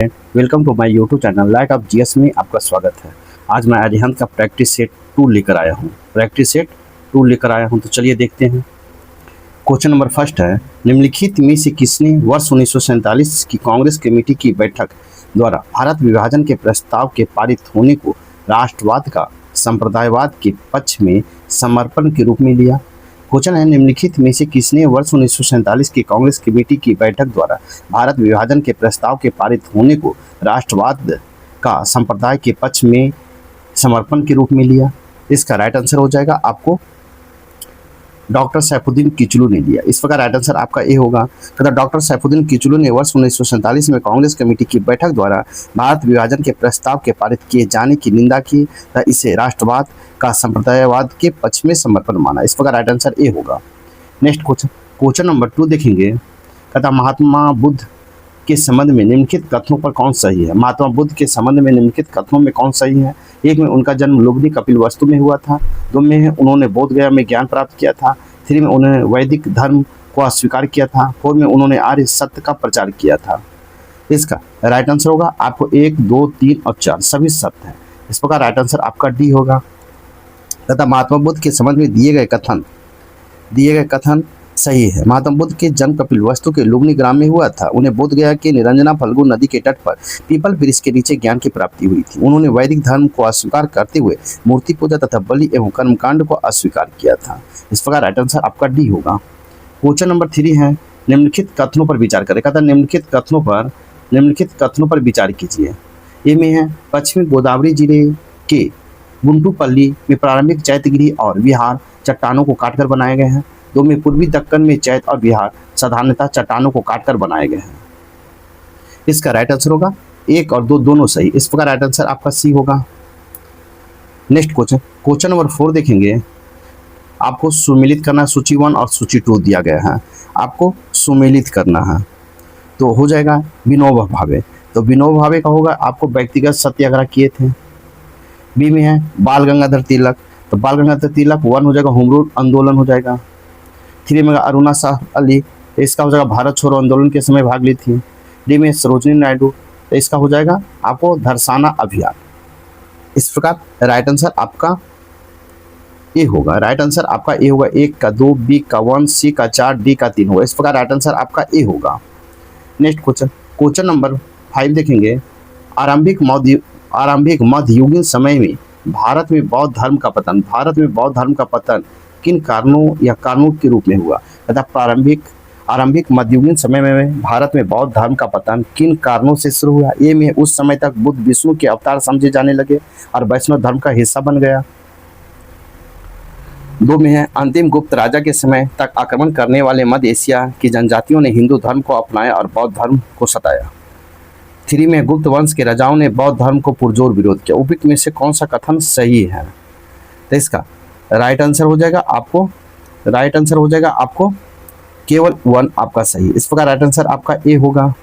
Welcome to my YouTube channel light of GS में आपका स्वागत है। आज मैं अरिहंत का प्रैक्टिस सेट 2 लेकर आया हूँ। तो चलिए देखते हैं। क्वेश्चन नंबर फर्स्ट है, निम्नलिखित में से किसने वर्ष 1947 की कांग्रेस कमेटी की बैठक द्वारा भारत विभाजन के प्रस्ताव के पारित होने को राष्ट्रवाद का संप्रदायवाद के पक्ष में समर्पण के रूप में लिया। क्वेश्चन है, निम्नलिखित में से किसने वर्ष 1947 की कांग्रेस कमेटी की बैठक द्वारा भारत विभाजन के प्रस्ताव के पारित होने को राष्ट्रवाद का संप्रदाय के पक्ष में समर्पण के रूप में लिया। इसका राइट आंसर हो जाएगा आपको डॉक्टर सैफुद्दीन किचलू ने लिया। इस प्रकार राइट आंसर आपका ए होगा। कहता डॉक्टर सैफुद्दीन किचलू ने वर्ष 1947 में कांग्रेस कमेटी की बैठक द्वारा भारत विभाजन के प्रस्ताव के पारित किए जाने की निंदा की तथा इसे राष्ट्रवाद का संप्रदायवाद के पक्ष में समर्पण माना। इस प्रकार राइट आंसर ए होगा। नेक्स्ट क्वेश्चन नंबर 2 देखेंगे। कहता महात्मा बुद्ध के संबंध में निम्नलिखित कथनों पर कौन सही है। महात्मा बुद्ध के संबंध में निम्नलिखित कथनों में कौन सही है। एक में उनका जन्म लुम्बिनी कपिलवस्तु में हुआ था। 2 में उन्होंने बोध गया में ज्ञान प्राप्त किया था। 3 में उन्होंने वैदिक धर्म को अस्वीकार किया था। 4 में उन्होंने आर्य सत्य का प्रचार किया था। इसका राइट आंसर होगा आपको 1, 2, 3 और 4 सभी सत्य है। इस प्रकार राइट आंसर आपका डी होगा। तथा महात्मा बुद्ध के संबंध में दिए गए कथन सही है। महात्मा बुद्ध के जन्म कपिलवस्तु के लुम्बिनी ग्राम में हुआ था। उन्हें बोध गया कि निरंजना फल्गु नदी के तट पर पीपल वृक्ष के नीचे ज्ञान की प्राप्ति हुई थी। उन्होंने वैदिक धर्म को अस्वीकार करते हुए मूर्ति पूजा तथा बलि एवं कर्मकांड को अस्वीकार किया था। इस प्रकार राइट आंसर आपका डी होगा। क्वेश्चन नंबर 3 है, निम्नलिखित कथनों पर विचार करें। कहता निम्नलिखित कथनों पर विचार कीजिए। ए में है, पश्चिमी गोदावरी जिले के गुंटूपल्ली में प्रारंभिक चैत्यगृह और विहार चट्टानों को काटकर बनाए गए हैं। 2 में पूर्वी दक्कन में चैत्य और विहार साधारणतः चट्टानों को काटकर बनाए गए हैं। इसका राइट आंसर होगा 1 और 2 दोनों सही। इस प्रकार राइट आंसर आपका सी होगा। नेक्स्ट क्वेश्चन नंबर 4 देखेंगे। आपको सुमेलित करना, सूची 1 और सूची 2 दिया गया है। आपको सुमेलित करना है तो हो जाएगा विनोबा भावे। तो विनोबा भावे का होगा आपको व्यक्तिगत सत्याग्रह किए थे। बी में है बाल गंगाधर तिलक, तो बाल गंगाधर तिलक 1 हो जाएगा होम रूल आंदोलन हो जाएगा। 3 में अरुणा शाह अली, तो इसका हो जाएगा भारत छोड़ो आंदोलन के समय भाग ली थी। डी में सरोजिनी नायडू, तो इसका हो जाएगा आपको धरसाना अभियान। इस प्रकार राइट आंसर आपका ए होगा। राइट आंसर आपका ए होगा। 1 का 2, बी का 1, सी का 4, डी का 3 होगा। इस प्रकार राइट आंसर आपका ए होगा। नेक्स्ट क्वेश्चन नंबर 5 देखेंगे। आरंभिक मध्ययुगीन समय में भारत में बौद्ध धर्म का पतन किन कारणों के रूप में हुआ। तथा आरंभिक मध्ययुगीन समय में भारत में बौद्ध धर्म का पतन किन कारणों से शुरू हुआ। ए में उस समय तक बुद्ध विष्णु के अवतार समझे जाने लगे और वैष्णव धर्म का हिस्सा बन गया। 2 में है अंतिम गुप्त राजा के समय तक आक्रमण करने वाले मध्य एशिया की जनजातियों ने हिंदू धर्म को अपनाया और बौद्ध धर्म को सताया। 3 में गुप्त वंश के राजाओं ने बौद्ध धर्म को पुरजोर विरोध किया। उपयुक्त में से कौन सा कथन सही है। तो इसका राइट आंसर हो जाएगा आपको केवल 1 आपका सही। इस प्रकार राइट आंसर आपका ए होगा।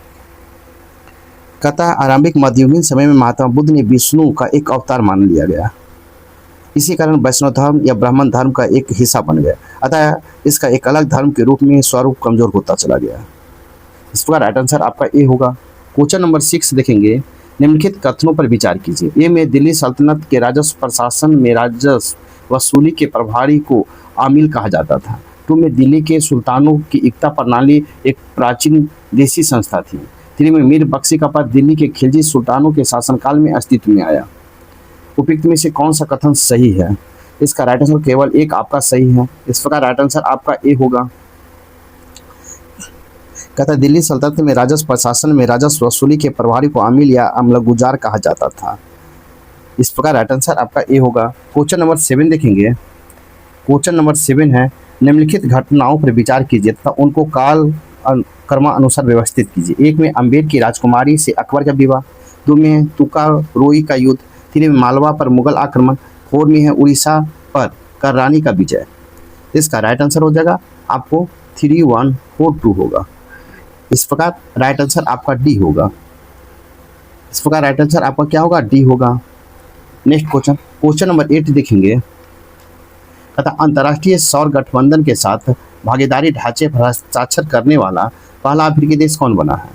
कहता है आरंभिक मध्ययुगीन समय में महात्मा बुद्ध ने विष्णु का एक अवतार मान लिया गया। इसी कारण वैष्णव धर्म या ब्राह्मण धर्म का एक हिस्सा बन गया। अतः इसका एक अलग धर्म के रूप में स्वरूप कमजोर होता चला गया। इस प्रकार राइट आंसर आपका ए होगा। क्वेश्चन नंबर 6 देखेंगे। निम्नलिखित कथनों पर विचार कीजिए। ए में दिल्ली सल्तनत के राजस्व प्रशासन में राजस्व वसूली के प्रभारी को आमिल कहा जाता था। 2 में दिल्ली के सुल्तानों की इक्ता प्रणाली एक प्राचीन देसी संस्था थी। 3 में मीर बख्शी का पद दिल्ली के खिलजी सुल्तानों के शासनकाल में अस्तित्व में आया। उपयुक्त में से कौन सा कथन सही है। इसका राइट आंसर केवल 1 आपका सही है। इस प्रकार राइट आंसर आपका ए होगा। कहता है दिल्ली सल्तनत में राजस्व प्रशासन में राजस्व वसूली के प्रभारी को आमिल या अमलगुजार कहा जाता था। इस प्रकार राइट आंसर आपका ए होगा। क्वेश्चन नंबर 7 देखेंगे। क्वेश्चन नंबर 7 है, निम्नलिखित घटनाओं पर विचार कीजिए तथा उनको काल क्रमानुसार व्यवस्थित कीजिए। 1 में अम्बेड की राजकुमारी से अकबर का विवाह। 2 में है तुकारोई का युद्ध। 3 में मालवा पर मुगल आक्रमण। 4 में है उड़ीसा पर कररानी का विजय। इसका राइट आंसर हो जाएगा आपको 3, 1, 4, 2 होगा। इस प्रकार राइट आंसर आपका डी होगा। इस प्रकार राइट आंसर आपका क्या होगा, डी होगा। नेक्स्ट क्वेश्चन नंबर 8 देखेंगे। तथा अंतर्राष्ट्रीय सौर गठबंधन के साथ भागीदारी ढांचे पर हस्ताक्षर करने वाला पहला अफ्रीकी देश कौन बना है।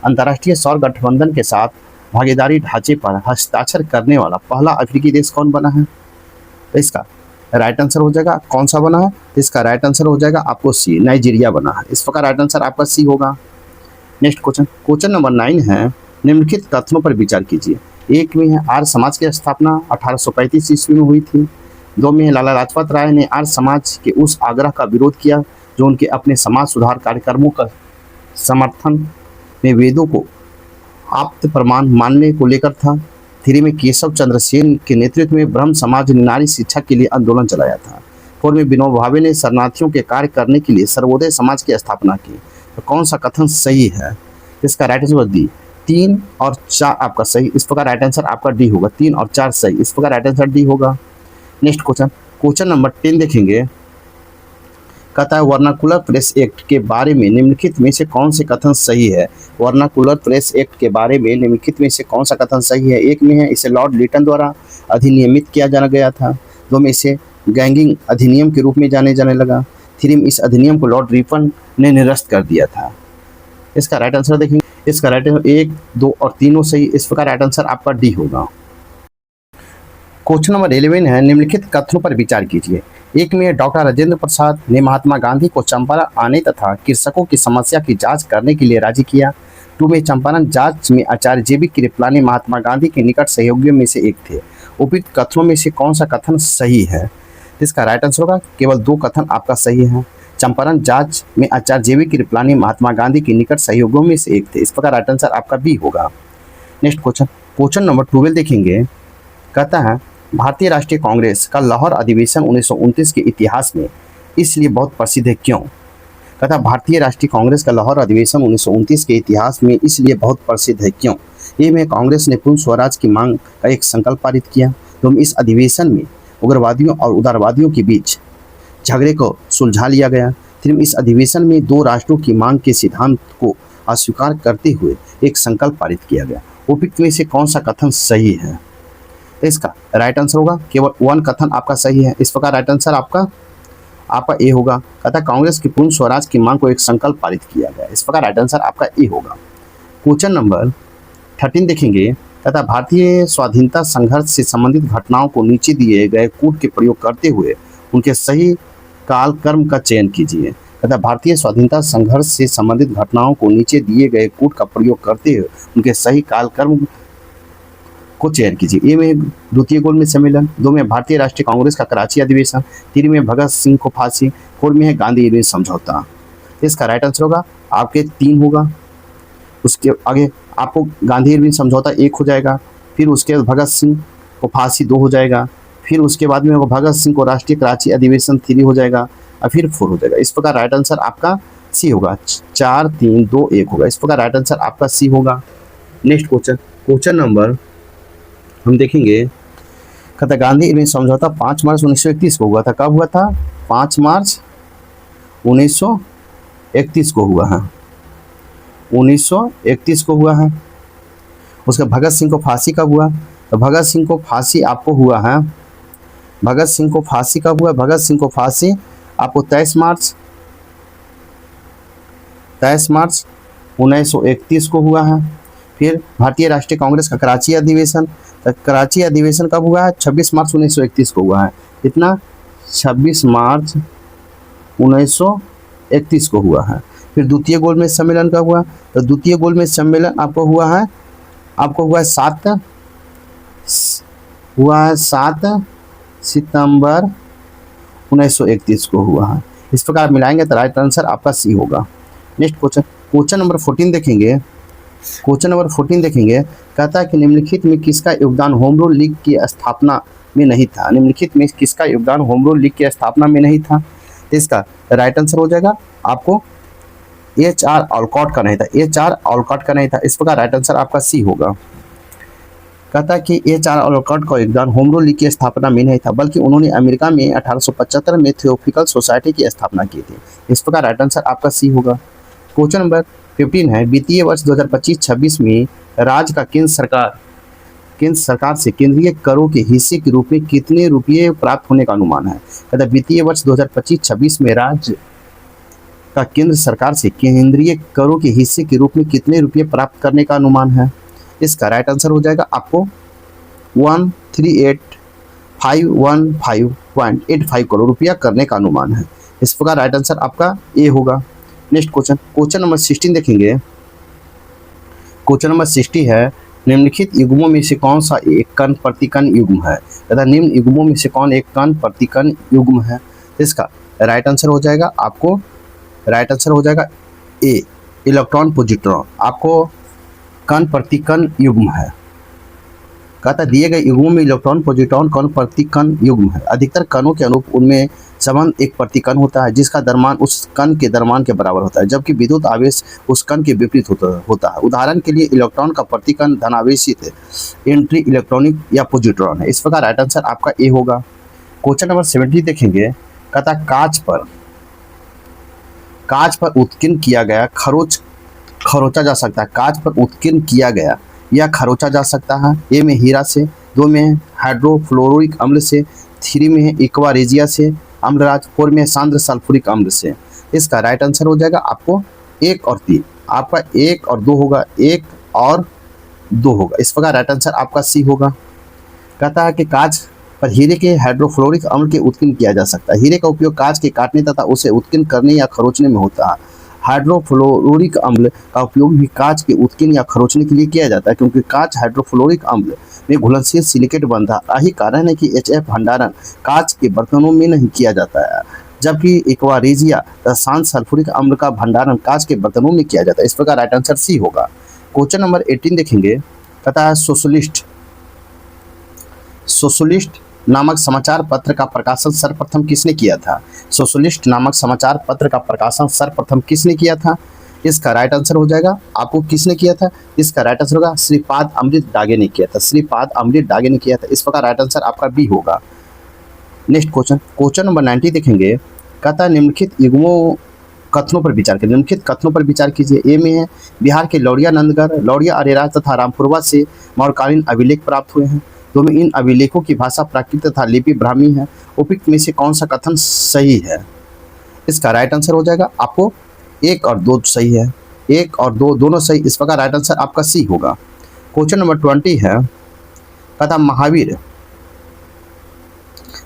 अंतर्राष्ट्रीय सौर गठबंधन के साथ भागीदारी ढांचे पर हस्ताक्षर करने वाला पहला अफ्रीकी देश कौन बना है? तो इसका राइट आंसर हो जाएगा कौन सा बना है? तो इसका राइट आंसर हो जाएगा आपको सी, नाइजीरिया बना है। इस प्रकार राइट आंसर आपका सी होगा। नेक्स्ट क्वेश्चन, क्वेश्चन नंबर 9 है, निम्नलिखित कथनों पर विचार कीजिए। एक में है आर्य समाज की स्थापना 1835 ईस्वी में हुई थी। 2 में है लाला लाजपत राय ने आर्य समाज के उस आग्रह का विरोध किया जो उनके अपने समाज सुधार कार्यक्रमों का समर्थन में वेदों को आप्त प्रमाण मानने को लेकर था। 3 में केशव चंद्र सेन के नेतृत्व में ब्रह्म समाज ने नारी शिक्षा के लिए आंदोलन चलाया था। 4 में विनोबा भावे ने शरणार्थियों के कार्य करने के लिए सर्वोदय समाज की स्थापना की। तो कौन सा कथन सही है? इसका राइट आंसर डी, 3 और 4 आपका सही। इस प्रकार राइट आंसर आपका डी होगा, 3 और 4 सही। इस प्रकार राइट आंसर डी होगा। नेक्स्ट क्वेश्चन, क्वेश्चन नंबर 10 देखेंगे। कहता है वर्नाकुलर प्रेस एक्ट के बारे में निम्नलिखित में से कौन से कथन सही है? वर्नाकुलर प्रेस एक्ट के बारे में निम्नलिखित में से कौन सा कथन सही है? 1 में है इसे लॉर्ड लिटन द्वारा अधिनियमित किया जाना गया था। 2 में इसे गैंगिंग अधिनियम के रूप में जाने जाने लगा। 3 में इस अधिनियम को लॉर्ड रिपन ने निरस्त कर दिया था। इसका राइट आंसर देखेंगे। इसका राइट आंसर 1, 2 और 3 सही। इस प्रकार राइट आंसर आपका डी होगा। क्वेश्चन नंबर 11 है, निम्नलिखित कथनों पर विचार कीजिए। 1 में डॉक्टर राजेंद्र प्रसाद ने महात्मा गांधी को चंपारण आने तथा कृषकों की समस्या की जांच करने के लिए राजी किया। 2 में चंपारण जांच में आचार्य जेबी कृपलानी महात्मा गांधी के निकट सहयोगियों में से एक थे। उपयुक्त कथनों में से कौन सा कथन सही है? इसका राइट आंसर होगा केवल 2 कथन आपका सही है। चंपारण जांच में आचार्य जेबी कृपलानी महात्मा गांधी के निकट सहयोगियों में से एक थे। इस प्रकार राइट आंसर आपका बी होगा। नेक्स्ट क्वेश्चन, क्वेश्चन नंबर 12 देखेंगे। कहता है भारतीय राष्ट्रीय कांग्रेस का लाहौर अधिवेशन 1929 के इतिहास में इसलिए बहुत प्रसिद्ध है, क्यों? कहता भारतीय राष्ट्रीय कांग्रेस का लाहौर अधिवेशन 1929 के इतिहास में इसलिए बहुत प्रसिद्ध है, क्यों? ये में कांग्रेस ने पूर्ण स्वराज की मांग का एक संकल्प पारित किया। तो इस अधिवेशन में उग्रवादियों और उदारवादियों के बीच झगड़े को सुलझा लिया गया। फिर इस अधिवेशन में 2 राष्ट्रों की मांग के सिद्धांत को अस्वीकार करते हुए एक संकल्प पारित किया गया। उपयुक्त में से कौन सा कथन सही है? इसका राइट आंसर होगा केवल 1 कथन आपका सही है। इस प्रकार राइट आंसर आपका ए होगा। कहता कांग्रेस की पूर्ण स्वराज की मांग को एक संकल्प पारित किया गया। इस प्रकार राइट आंसर आपका ए होगा। क्वेश्चन नंबर 13 देखेंगे। कहता भारतीय स्वाधीनता संघर्ष से संबंधित घटनाओं को नीचे दिए गए कूट के प्रयोग करते हुए उनके सही काल कर्म का चयन कीजिए। कहता भारतीय स्वाधीनता संघर्ष से संबंधित घटनाओं को नीचे दिए गए कूट का प्रयोग करते हुए उनके सही काल कर्म को चयन कीजिए। ए में द्वितीय गोलमेज सम्मेलन, 2 में भारतीय राष्ट्रीय कांग्रेस का कराची अधिवेशन, 3 में भगत सिंह को फांसी, 4 में है गांधी इरविन समझौता। इसका राइट आंसर होगा आपके 3 होगा। उसके आगे आपको गांधी इरविन समझौता 1 हो जाएगा, फिर उसके बाद भगत सिंह को फांसी 2 हो जाएगा, फिर उसके बाद में भगत सिंह को राष्ट्रीय कराची अधिवेशन 3 हो जाएगा और फिर 4 हो जाएगा। इस प्रकार राइट आंसर आपका सी होगा। 4, 3, 2, 1 होगा। इस प्रकार राइट आंसर आपका सी होगा। नेक्स्ट क्वेश्चन, क्वेश्चन नंबर हम देखेंगे। कहता गांधी इरविन समझौता 5 मार्च 1931 को हुआ था। कब हुआ था? 5 मार्च 1931 को हुआ है। 1931 को हुआ है। उसके भगत सिंह को फांसी कब हुआ? तो भगत सिंह को फांसी आपको हुआ है। भगत सिंह को फांसी कब हुआ? भगत सिंह को फांसी आपको 23 मार्च 1931 को हुआ है। फिर भारतीय राष्ट्रीय कांग्रेस का कराची अधिवेशन, तो कराची अधिवेशन कब हुआ है? 26 मार्च 1931 को हुआ है। कितना? 26 मार्च 1931 को हुआ है। फिर द्वितीय गोलमेज सम्मेलन कब हुआ? तो द्वितीय गोलमेज सम्मेलन आपको हुआ है 7 सितंबर 1931 को हुआ है। इस प्रकार मिलाएंगे तो राइट आंसर आपका सी होगा। नेक्स्ट क्वेश्चन, क्वेश्चन नंबर 14 देखेंगे। क्वेश्चन नंबर 14 देखेंगे। कहता है कि निम्नलिखित में किसका योगदान होम रूल लीग की स्थापना में नहीं था? निम्नलिखित में किसका योगदान होम रूल लीग की स्थापना में नहीं था? इसका राइट आंसर हो जाएगा आपको HR ऑलकॉट का नहीं था। HR ऑलकॉट का नहीं था। इस प्रकार राइट आंसर आपका सी होगा। कहता है कि HR ऑलकॉट का योगदान होम रूल लीग की स्थापना में नहीं था, बल्कि उन्होंने अमेरिका में 1875 में थियोफिकल सोसाइटी की स्थापना की थी। इस प्रकार राइट आंसर आपका सी होगा। क्वेश्चन नंबर 15 है। वित्तीय वर्ष 2025-26 में राज्य का केंद्र सरकार से केंद्रीय करों के हिस्से के रूप में कितने रुपये प्राप्त होने का अनुमान है? कहता वित्तीय वर्ष 2025-26 में राज्य का केंद्र सरकार से केंद्रीय करों के हिस्से के रूप में कितने रुपये प्राप्त करने का अनुमान है? इसका राइट आंसर हो जाएगा आपको 138,515.85 करोड़ रुपया करने का अनुमान है। इस प्रकार राइट आंसर आपका ए होगा। नेक्स्ट क्वेश्चन, क्वेश्चन नंबर 16 देखेंगे। क्वेश्चन नंबर 60 है, निम्नलिखित युग्मों में से कौन सा एक कण प्रतिकण युग्म है, तथा निम्न युग्मों में से कौन एक कण प्रतिकण युग्म है? इसका राइट आंसर हो जाएगा आपको, राइट आंसर हो जाएगा ए, इलेक्ट्रॉन पॉजिट्रॉन आपको कण प्रतिकण युग्म है। कहता दिए गए युग्मों में इलेक्ट्रॉन पॉजिट्रॉन कण प्रतिकण युग्म है। अधिकतर कणों के अनुरूप उनमें संबंध एक प्रतिकण होता है जिसका द्रव्यमान उस कण के द्रव्यमान के बराबर होता है, जबकि विद्युत आवेश उस कण के विपरीत होता है। उदाहरण के लिए इलेक्ट्रॉन का प्रतिकण धनावेशित एंट्री इलेक्ट्रॉनिक या पॉजिट्रॉन है। इस प्रकार राइट आंसर आपका ए होगा। क्वेश्चन नंबर 70 देखेंगे। कहता कांच पर उत्कीर्ण किया गया खरोचा जा सकता है। कांच पर उत्कीर्ण किया गया या खरोचा जा सकता है। ए में हीरा से, 2 में हाइड्रोफ्लोरिक अम्ल से, 3 में एक्वा रेजिया से, अम्लराज 4 में सांद्र सल्फ्यूरिक अम्ल से। इसका राइट आंसर हो जाएगा आपको 1 और 3, आपका 1 और 2 होगा, 1 और 2 होगा। इस प्रकार राइट आंसर आपका सी होगा। कहता है कि कांच पर हीरे के हाइड्रोफ्लोरिक अम्ल के उत्कीर्ण किया जा सकता है। हीरे का उपयोग कांच के काटने तथा उसे उत्कीर्ण करने या खरोचने में होता है। हाइड्रोफ्लोरिक अम्ल का उपयोग भी कांच के उत्कीर्ण या खरोचने के लिए किया जाता है, क्योंकि कांच हाइड्रोफ्लोरिक अम्ल में घुलनशील सिलिकेट बनता है। यही कारण है कि HF भंडारण कांच के बर्तनों में नहीं किया जाता है, जबकि एक्वा रेजिया तथा शांत सल्फ्यूरिक अम्ल का भंडारण कांच के बर्तनों में किया जाता है। इस प्रकार राइट आंसर सी होगा। क्वेश्चन नंबर 18 देखेंगे। कहता है सोशलिस्ट नामक समाचार पत्र का प्रकाशन सर्वप्रथम किसने किया था? सोशलिस्ट नामक समाचार पत्र का प्रकाशन सर्वप्रथम किसने किया था? इसका राइट आंसर हो जाएगा आपको, किसने किया था? इसका राइट आंसर होगा श्रीपाद अमृत डागे ने किया था। श्रीपाद अमृत डागे ने किया था। इस प्रकार राइट आंसर आपका बी होगा। नेक्स्ट क्वेश्चन नंबर 90 देखेंगे। कहता है निम्नलिखित युग्मों कथनों पर विचार कीजिए। निम्नलिखित कथनों पर विचार कीजिए। ए में है बिहार के लौरिया नंदगढ़, लौरिया अरेराज तथा रामपुरवा से मौर्यकालीन अभिलेख प्राप्त हुए हैं। तो में इन अभिलेखों की भाषा प्राकृत तथा लिपि ब्राह्मी है। उपयुक्त में से कौन सा कथन सही है? इसका राइट आंसर हो जाएगा आपको 1 और 2 सही है, 1 और 2 दोनों सही। इस प्रकार राइट आंसर आपका सी होगा। क्वेश्चन नंबर 20 है। कहता महावीर,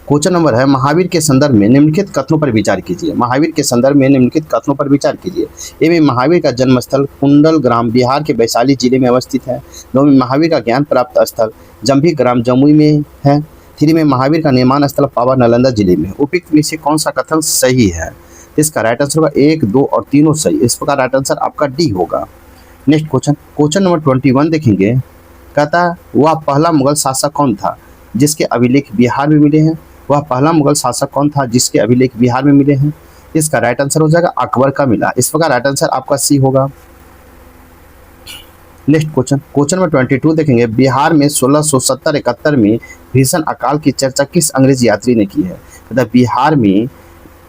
क्वेश्चन नंबर है महावीर के संदर्भ में निम्नलिखित कथनों पर विचार कीजिए। महावीर के संदर्भ में निम्नलिखित कथनों पर विचार कीजिए। ए में महावीर का जन्मस्थल कुंडल ग्राम बिहार के वैशाली जिले में अवस्थित है। 2 में महावीर का ज्ञान प्राप्त स्थल जम्भी ग्राम जमुई में है। 3 में महावीर का निर्माण स्थल पावा नालंदा जिले में। उपयुक्त में से कौन सा कथन सही है? इसका राइट आंसर होगा 1, 2 और तीनों सही। इस प्रकार राइट आंसर आपका डी होगा। नेक्स्ट क्वेश्चन नंबर 21 देखेंगे। कहता वह पहला मुगल शासक कौन था जिसके अभिलेख बिहार में मिले हैं? वह पहला मुगल शासक कौन था जिसके अभिलेख बिहार में मिले हैं? इसका राइट आंसर हो जाएगा अकबर का मिला। इस प्रकार राइट आंसर आपका सी होगा। नेक्स्ट क्वेश्चन नंबर 22 देखेंगे। बिहार में 1670-71 में भीषण अकाल की चर्चा किस अंग्रेज यात्री ने की है? मतलब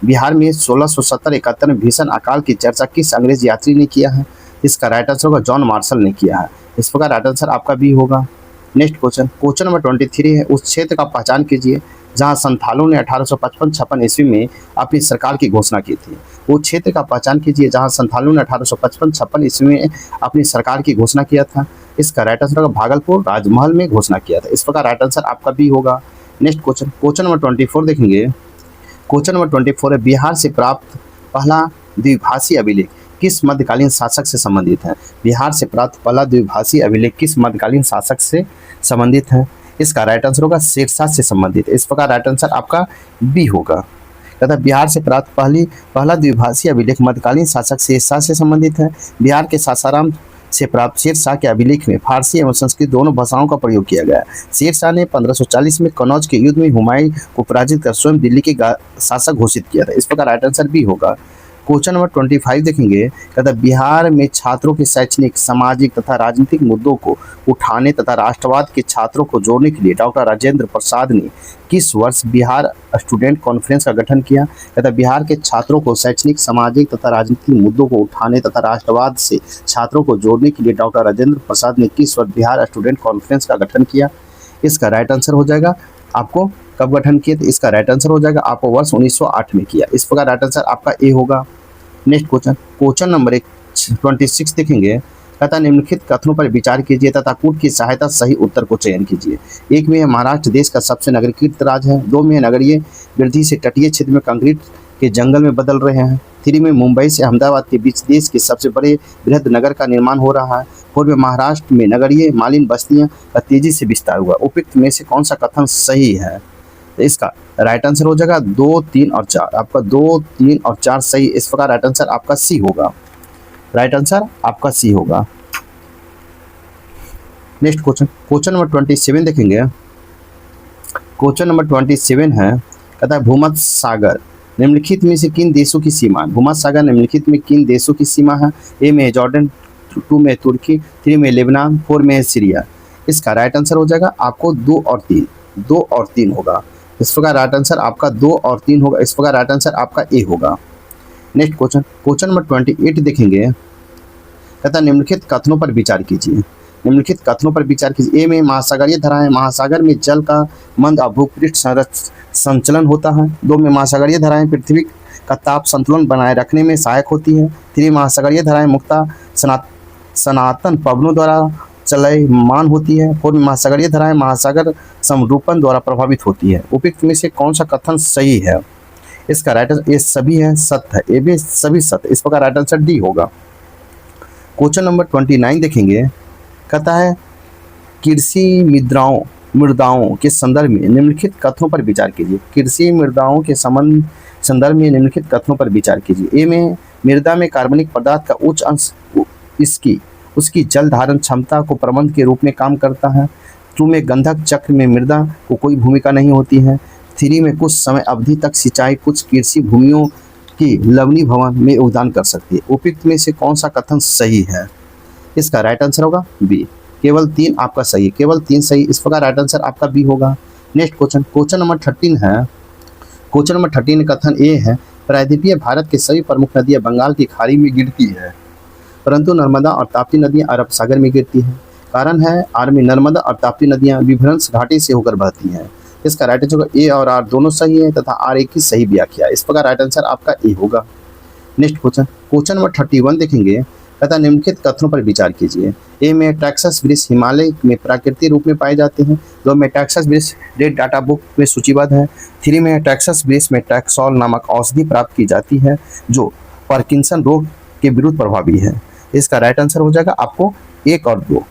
बिहार में 1670-71 में भीषण अकाल की चर्चा किस अंग्रेज यात्री ने किया है? इसका राइट आंसर होगा जॉन मार्शल ने किया है। इस प्रकार राइट आंसर आपका बी होगा। नेक्स्ट क्वेश्चन नंबर 23 है। उस क्षेत्र का पहचान कीजिए जहां संथालों ने 1855-56 ईस्वी में अपनी सरकार की घोषणा की थी। वो क्षेत्र का पहचान कीजिए जहां संथालों ने 1855-56 ईस्वी में अपनी सरकार की घोषणा किया था। इसका राइट आंसर होगा भागलपुर राजमहल में घोषणा किया था। इस प्रकार राइट आंसर आपका बी होगा। नेक्स्ट क्वेश्चन नंबर 24 देखेंगे। क्वेश्चन नंबर 24 है। बिहार से प्राप्त पहला द्विभाषी अभिलेख किस मध्यकालीन शासक से संबंधित है? बिहार से प्राप्त पहला द्विभाषी अभिलेख किस मध्यकालीन शासक से संबंधित है? इसका राइट आंसर होगा शेरशाह से संबंधित। इस प्रकार राइट आंसर आपका बी होगा। तथा बिहार से प्राप्त पहला द्विभाषी अभिलेख मध्यकालीन शासक शेरशाह से संबंधित है। बिहार के सासाराम से प्राप्त शेरशाह के अभिलेख में फारसी एवं संस्कृत दोनों भाषाओं का प्रयोग किया गया। शेरशाह ने 1540 में कन्नौज के युद्ध में हुमायूं को पराजित कर स्वयं दिल्ली के शासक घोषित किया था। इस प्रकार राइट आंसर बी होगा। क्वेश्चन नंबर 25 देखेंगे। कहता बिहार में छात्रों के शैक्षणिक, सामाजिक तथा राजनीतिक मुद्दों को उठाने तथा राष्ट्रवाद के छात्रों को जोड़ने के लिए डॉक्टर राजेंद्र प्रसाद ने किस वर्ष बिहार स्टूडेंट कॉन्फ्रेंस का गठन किया? कहता बिहार के छात्रों को शैक्षणिक, सामाजिक तथा राजनीतिक मुद्दों को उठाने तथा राष्ट्रवाद से छात्रों को जोड़ने के लिए डॉक्टर राजेंद्र प्रसाद ने किस वर्ष बिहार स्टूडेंट कॉन्फ्रेंस का गठन किया? इसका राइट आंसर हो जाएगा आपको कब गठन किया? तो इसका राइट आंसर हो जाएगा आपको वर्ष 1908 में किया। इस प्रकार राइट आंसर आपका ए होगा। नेक्स्ट क्वेश्चन नंबर 26 देखेंगे। कहता है निम्नलिखित कथनों पर विचार कीजिए तथा कूट की सहायता सही उत्तर को चयन कीजिए। एक में है महाराष्ट्र देश का सबसे नगरीकृत राज्य है। 2 में नगरीय वृद्धि से तटीय क्षेत्र में कंक्रीट के जंगल में बदल रहे हैं। 3 में मुंबई से अहमदाबाद के बीच देश के सबसे बड़े बृहद नगर का निर्माण हो रहा है। 4 में महाराष्ट्र में नगरीय मालिन बस्तियां का तेजी से विस्तार हुआ। उपयुक्त में से कौन सा कथन सही है? तो इसका राइट आंसर हो जाएगा 2, 3 और 4। आपका 2, 3 और 4 सही। इस प्रकार राइट आंसर आपका सी होगा। राइट आंसर आपका सी होगा। नेक्स्ट क्वेश्चन नंबर 27 देखेंगे। क्वेश्चन नंबर 27 है, कहता है भूमध्य सागर निम्नलिखित में से किन देशों की सीमा? भूमध्य सागर निम्नलिखित में किन देशों की सीमा है? ए में जॉर्डन, 2 में तुर्की, 3 में लेबनान, 4 में सीरिया। इसका राइट आंसर हो जाएगा आपको 2 और 3। 2 और 3 होगा। इस प्रकार राइट आंसर आपका 2 और 3 होगा। इस प्रकार राइट आंसर आपका ए होगा। नेक्स्ट क्वेश्चन नंबर 28 देखेंगे। कहता है निम्नलिखित कथनों पर विचार कीजिए। निम्नलिखित कथनों पर विचार कीजिए। ए में महासागरीय धाराएं, महासागर में जल का मंद और भूपृष्ठ संचलन होता है। 2 में महासागरीय धाराएं पृथ्वी का ताप संतुलन बनाए रखने में सहायक होती है। 3 महासागरीय धाराएं मुक्ता सनातन पवनों द्वारा चलयमान होती है। 4 में महासागरीय धाराएं महासागर समरूपण द्वारा प्रभावित होती है। उपयुक्त में से कौन सा कथन सही है? इसका राइट आंसर ये सभी है सत्य है। ए भी सभी सत्य। इस प्रकार राइट आंसर डी होगा। क्वेश्चन नंबर 29 देखेंगे। कहता है कृषि मृदाओं के संदर्भ में निम्नलिखित कथनों पर विचार कीजिए। कृषि मृदाओं के संदर्भ में निम्नलिखित कथनों पर विचार कीजिए। ए में मृदा में कार्बनिक पदार्थ का उच्च अंश उसकी जल धारण क्षमता को प्रबंध के रूप में काम करता है। 2 में गंधक चक्र में मृदा को कोई भूमिका नहीं होती है। 3 में कुछ समय अवधि तक सिंचाई कुछ कृषि भूमियों की लवणी भवन में योगदान कर सकती है। उपयुक्त में से कौन सा कथन सही है? इसका राइट आंसर होगा बी। केवल 3 आपका सही है। केवल 3 सही। इस प्रकार राइट आंसर आपका बी होगा। नेक्स्ट क्वेश्चन नंबर 13 है। क्वेश्चन नंबर 13 कथन ए है, प्रायद्वीपीय भारत के सभी प्रमुख नदियां बंगाल की खाड़ी में गिरती है, परंतु नर्मदा और ताप्ती नदियां अरब सागर में गिरती हैं। कारण है आर में नर्मदा और ताप्ती नदियां विभ्रंश घाटी से होकर बहती हैं। इसका राइट आंसर होगा ए और आर दोनों सही है तथा आर एक की सही व्याख्या। इस प्रकार राइट आंसर आपका ए होगा। नेक्स्ट क्वेश्चन नंबर 31 देखेंगे। कहता निम्नलिखित कथनों पर विचार कीजिए। ए में टैक्सस वृक्ष हिमालय में प्राकृतिक रूप में पाए जाते हैं। 2 में टैक्सस वृक्ष रेड डाटा बुक में सूचीबद्ध है। 3 में टैक्सस वृक्ष में टैक्सॉल नामक औषधि प्राप्त की जाती है जो पार्किंसन रोग के विरुद्ध प्रभावी है। इसका राइट आंसर हो जाएगा आपको 1 और 2।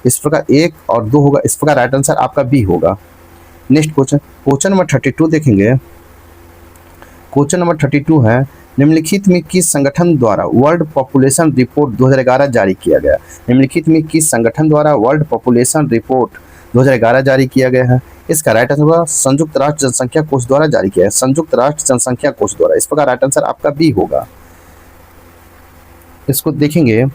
इस प्रकार 1 और 2 होगा। इस प्रकार राइट आंसर आपका बी होगा। नेक्स्ट क्वेश्चन नंबर 32 देखेंगे। क्वेश्चन नंबर 32 है, निम्नलिखित में किस संगठन द्वारा वर्ल्ड पॉपुलेशन रिपोर्ट 2011 जारी किया गया? निम्नलिखित में किस संगठन द्वारा वर्ल्ड पॉपुलेशन रिपोर्ट 2011 जारी किया गया है? इसका राइट आंसर होगा संयुक्त राष्ट्र जनसंख्या कोष द्वारा जारी किया है। संयुक्त राष्ट्र जनसंख्या कोष द्वारा। इस प्रकार राइट आंसर आपका बी होगा। इसको देखेंगे,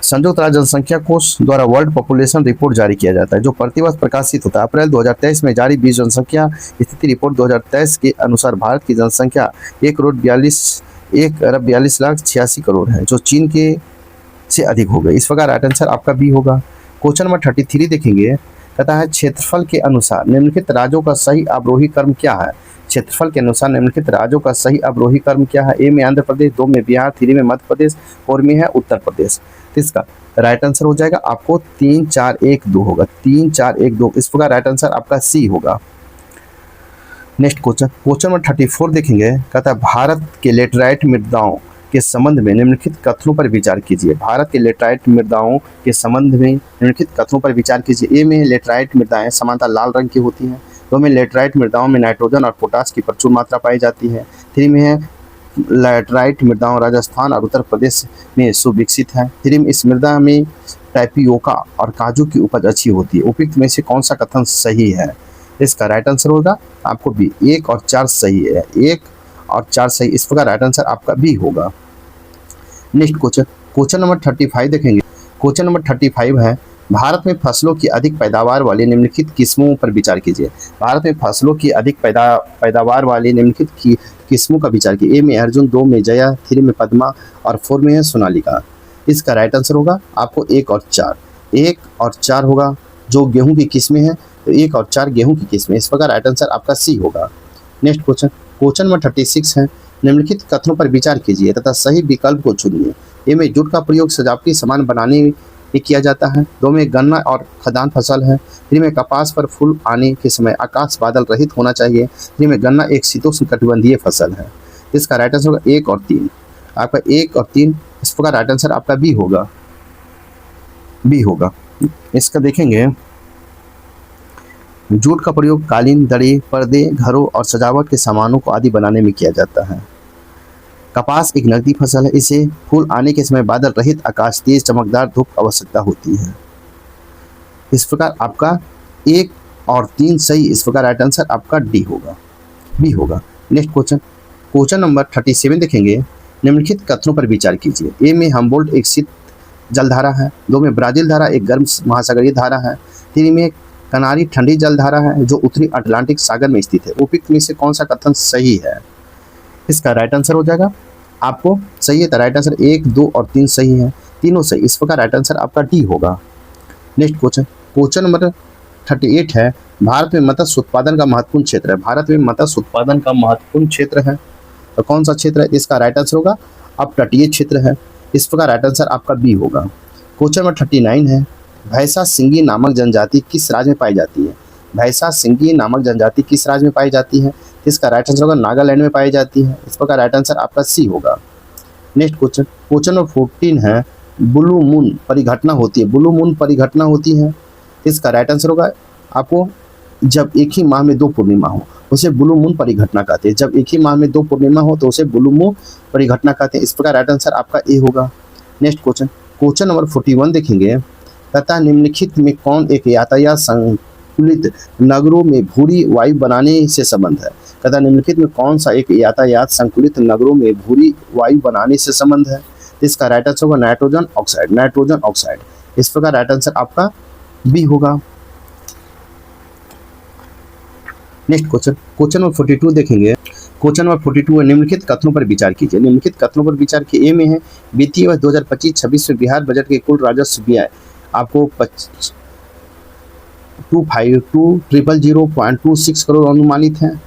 संयुक्त राष्ट्र जनसंख्या कोष द्वारा वर्ल्ड पॉपुलेशन रिपोर्ट जारी किया जाता है जो प्रतिवर्ष प्रकाशित होता है। अप्रैल 2023 में जारी विश्व जनसंख्या स्थिति रिपोर्ट 2023 के अनुसार भारत की जनसंख्या 1,42,86,000 है जो चीन के से अधिक हो गई। इस प्रकार राइट आंसर आपका बी होगा। क्वेश्चन नंबर 33 देखेंगे। कहता है क्षेत्रफल के अनुसार निम्नलिखित राज्यों का सही अवरोही क्रम क्या है? क्षेत्रफल के अनुसार निम्नलिखित राज्यों का सही अवरोही क्रम क्या है? ए में आंध्र प्रदेश, 2 में बिहार, 3 में मध्य प्रदेश, 4 में है उत्तर प्रदेश। इसका राइट आंसर हो जाएगा आपको 3, 4, 1, 2 होगा। 3, 4, 1, 2। इस प्रकार राइट आंसर आपका सी होगा। नेक्स्ट क्वेश्चन नंबर 34 देखेंगे। कहता है भारत के लेटराइट मृदाओं के संबंध में निम्नलिखित कथनों पर विचार कीजिए। भारत के लेटराइट मृदाओं के संबंध में निम्नलिखित कथनों पर विचार कीजिए। ए में लेटराइट मृदाएं सामान्यतः लाल रंग की होती हैं। 2 में लेटराइट मृदाओं में नाइट्रोजन और पोटास की प्रचुर मात्रा पाई जाती है। 3 में है लेटराइट मृदाओं राजस्थान और उत्तर प्रदेश में सुविकसित है। 3 में इस मृदा में टैपियोका और काजू की उपज अच्छी होती है। उपयुक्त में से कौन सा कथन सही है? इसका राइट आंसर होगा आपको बी। 1 और 4 सही है। 1 और 4 सही। इस प्रकार राइट आंसर आपका बी होगा। नेक्स्ट क्वेश्चन नंबर 35 देखेंगे। क्वेश्चन नंबर 35 है, भारत में फसलों की अधिक पैदावार वाली निम्नलिखित किस्मों पर विचार कीजिए। भारत में फसलों की अधिक पैदावार वाली निम्नलिखित की किस्मों का विचार कीजिए। ए में अर्जुन, 2 में जया, 3 में पद्मा और 4 में है सोनालिका। इसका राइट आंसर होगा आपको 1 और 4। 1 और 4 होगा जो गेहूं की किस्में हैं, तो 1 और 4 गेहूं की किस्में। इस प्रकार राइट आंसर आपका सी होगा। नेक्स्ट क्वेश्चन नंबर 36 है, निम्नलिखित कथनों पर विचार कीजिए तथा सही विकल्प को चुनिए। ए में जूट का प्रयोग सजावटी सामान बनाने में किया जाता है। 2 में गन्ना और खदान फसल है। 3 में कपास पर फूल आने के समय आकाश बादल रहित होना चाहिए। 3 में गन्ना एक शीतोष्णकटिबंधीय फसल है। इसका राइट आंसर होगा 1 और 3। आपका 1 और 3, इस प्रकार राइट आंसर आपका बी होगा। बी होगा। इसका देखेंगे, जूट का प्रयोग कालीन, दरी, पर्दे, घरों और सजावट के सामानों को आदि बनाने में किया जाता है। कपास एक नकदी फसल है। इसे फूल आने के समय बादल रहित आकाश, तेज चमकदार धूप आवश्यकता होती है। इस प्रकार आपका 1 और 3 सही। इस प्रकार राइट आंसर आपका डी होगा, बी होगा। नेक्स्ट क्वेश्चन, क्वेश्चन नंबर 37 देखेंगे। निम्नलिखित कथनों पर विचार कीजिए। ए में हम्बोल्ट एक शीत जलधारा है। 2 में ब्राजील धारा एक गर्म महासागरीय धारा है। 3 में कनारी ठंडी जलधारा है जो उत्तरी अटलांटिक सागर में स्थित है। उपयुक्त में से कौन सा कथन सही है? इसका राइट आंसर हो जाएगा आपको सही है तो राइट आंसर 1, 2 और 3 सही है, तीनों सही। इस प्रकार राइट आंसर आपका डी होगा। नेक्स्ट क्वेश्चन, क्वेश्चन नंबर 38 है। भारत में मत्स्य उत्पादन का महत्वपूर्ण क्षेत्र है। भारत में मत्स्य उत्पादन का महत्वपूर्ण क्षेत्र है तो कौन सा क्षेत्र है? इसका राइट आंसर होगा अब तटीय क्षेत्र है। इस प्रकार राइट आंसर आपका बी होगा। क्वेश्चन नंबर 39 है। भैंसा सिंगी नामक जनजाति किस राज्य में पाई जाती है? भैंसा सिंगी नामक जनजाति किस राज्य में पाई जाती है? इसका राइट आंसर होगा नागालैंड में पाई जाती है। इस प्रकार राइट आंसर आपका सी होगा। नेक्स्ट क्वेश्चन, क्वेश्चन नंबर 14 है। ब्लू मून परिघटना होती है। ब्लू मून परिघटना होती है। इसका राइट आंसर होगा आपको जब एक ही माह में 2 पूर्णिमा हो उसे ब्लू मून परिघटना कहते हैं। जब एक ही माह में 2 पूर्णिमा हो तो उसे ब्लू मून परिघटना कहते हैं। इस प्रकार राइट आंसर आपका ए होगा। नेक्स्ट क्वेश्चन, क्वेश्चन नंबर 41 देखेंगे। तथा निम्नलिखित में कौन एक यातायात संकुलित नगरों में भूरी वायु बनाने से संबंध है? तथा निम्नलिखित में कौन सा एक यातायात संकुलित नगरों में भूरी वायु बनाने से संबंध है? इसका राइट आंसर होगा नाइट्रोजन ऑक्साइड। Nitrogen oxide. इस प्रकार राइट आंसर आपका बी होगा। नेक्स्ट क्वेश्चन, क्वेश्चन नंबर 42 देखेंगे। क्वेश्चन नंबर 42 है। निम्नलिखित कथनों पर विचार कीजिए। निम्नलिखित कथनों पर विचार किए। ए में है वित्तीय वर्ष 2025-26 में बिहार बजट के कुल राजस्व व्यय आपको 252,000.26 करोड़ अनुमानित है।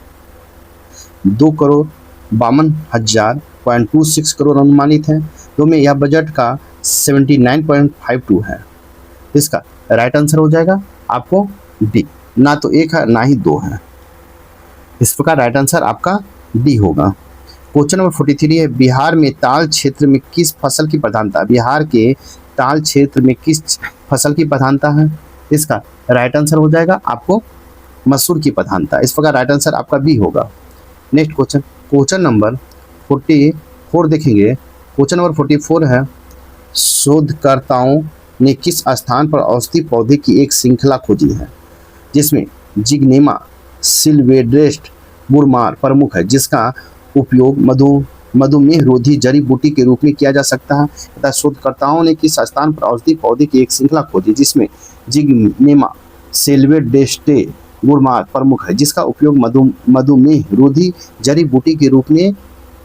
2,52,000.26 करोड़ अनुमानित है। 2 में यह बजट का 79.52 है। इसका राइट आंसर हो जाएगा आपको डी। ना तो 1 है ना ही 2 है। इस प्रकार राइट आंसर आपका डी होगा। क्वेश्चन नंबर 43 है। बिहार में ताल क्षेत्र में किस फसल की प्रधानता है? बिहार के ताल क्षेत्र में किस फसल की प्रधानता है? इसका राइट आंसर हो जाएगा आपको मसूर की प्रधानता। इस प्रकार राइट आंसर आपका बी होगा। नेक्स्ट क्वेश्चन, क्वेश्चन नंबर 44 देखेंगे। क्वेश्चन नंबर 44 है। शोधकर्ताओं ने किस स्थान पर औषधि पौधे की एक श्रृंखला खोजी है जिसमें जिग्नेमा सिल्वेस्ट्रे बुरमार प्रमुख है, जिसका उपयोग मधुमेह रोधी जड़ी बूटी के रूप में किया जा सकता है? तथा शोधकर्ताओं ने किस स्थान पर औषधि पौधे की एक श्रृंखला खोजी जिसमें जिग्नेमा सिल्वेस्ट्रे बुरमार प्रमुख है, जिसका उपयोग मधुमेह रोधी जड़ी बूटी के रूप में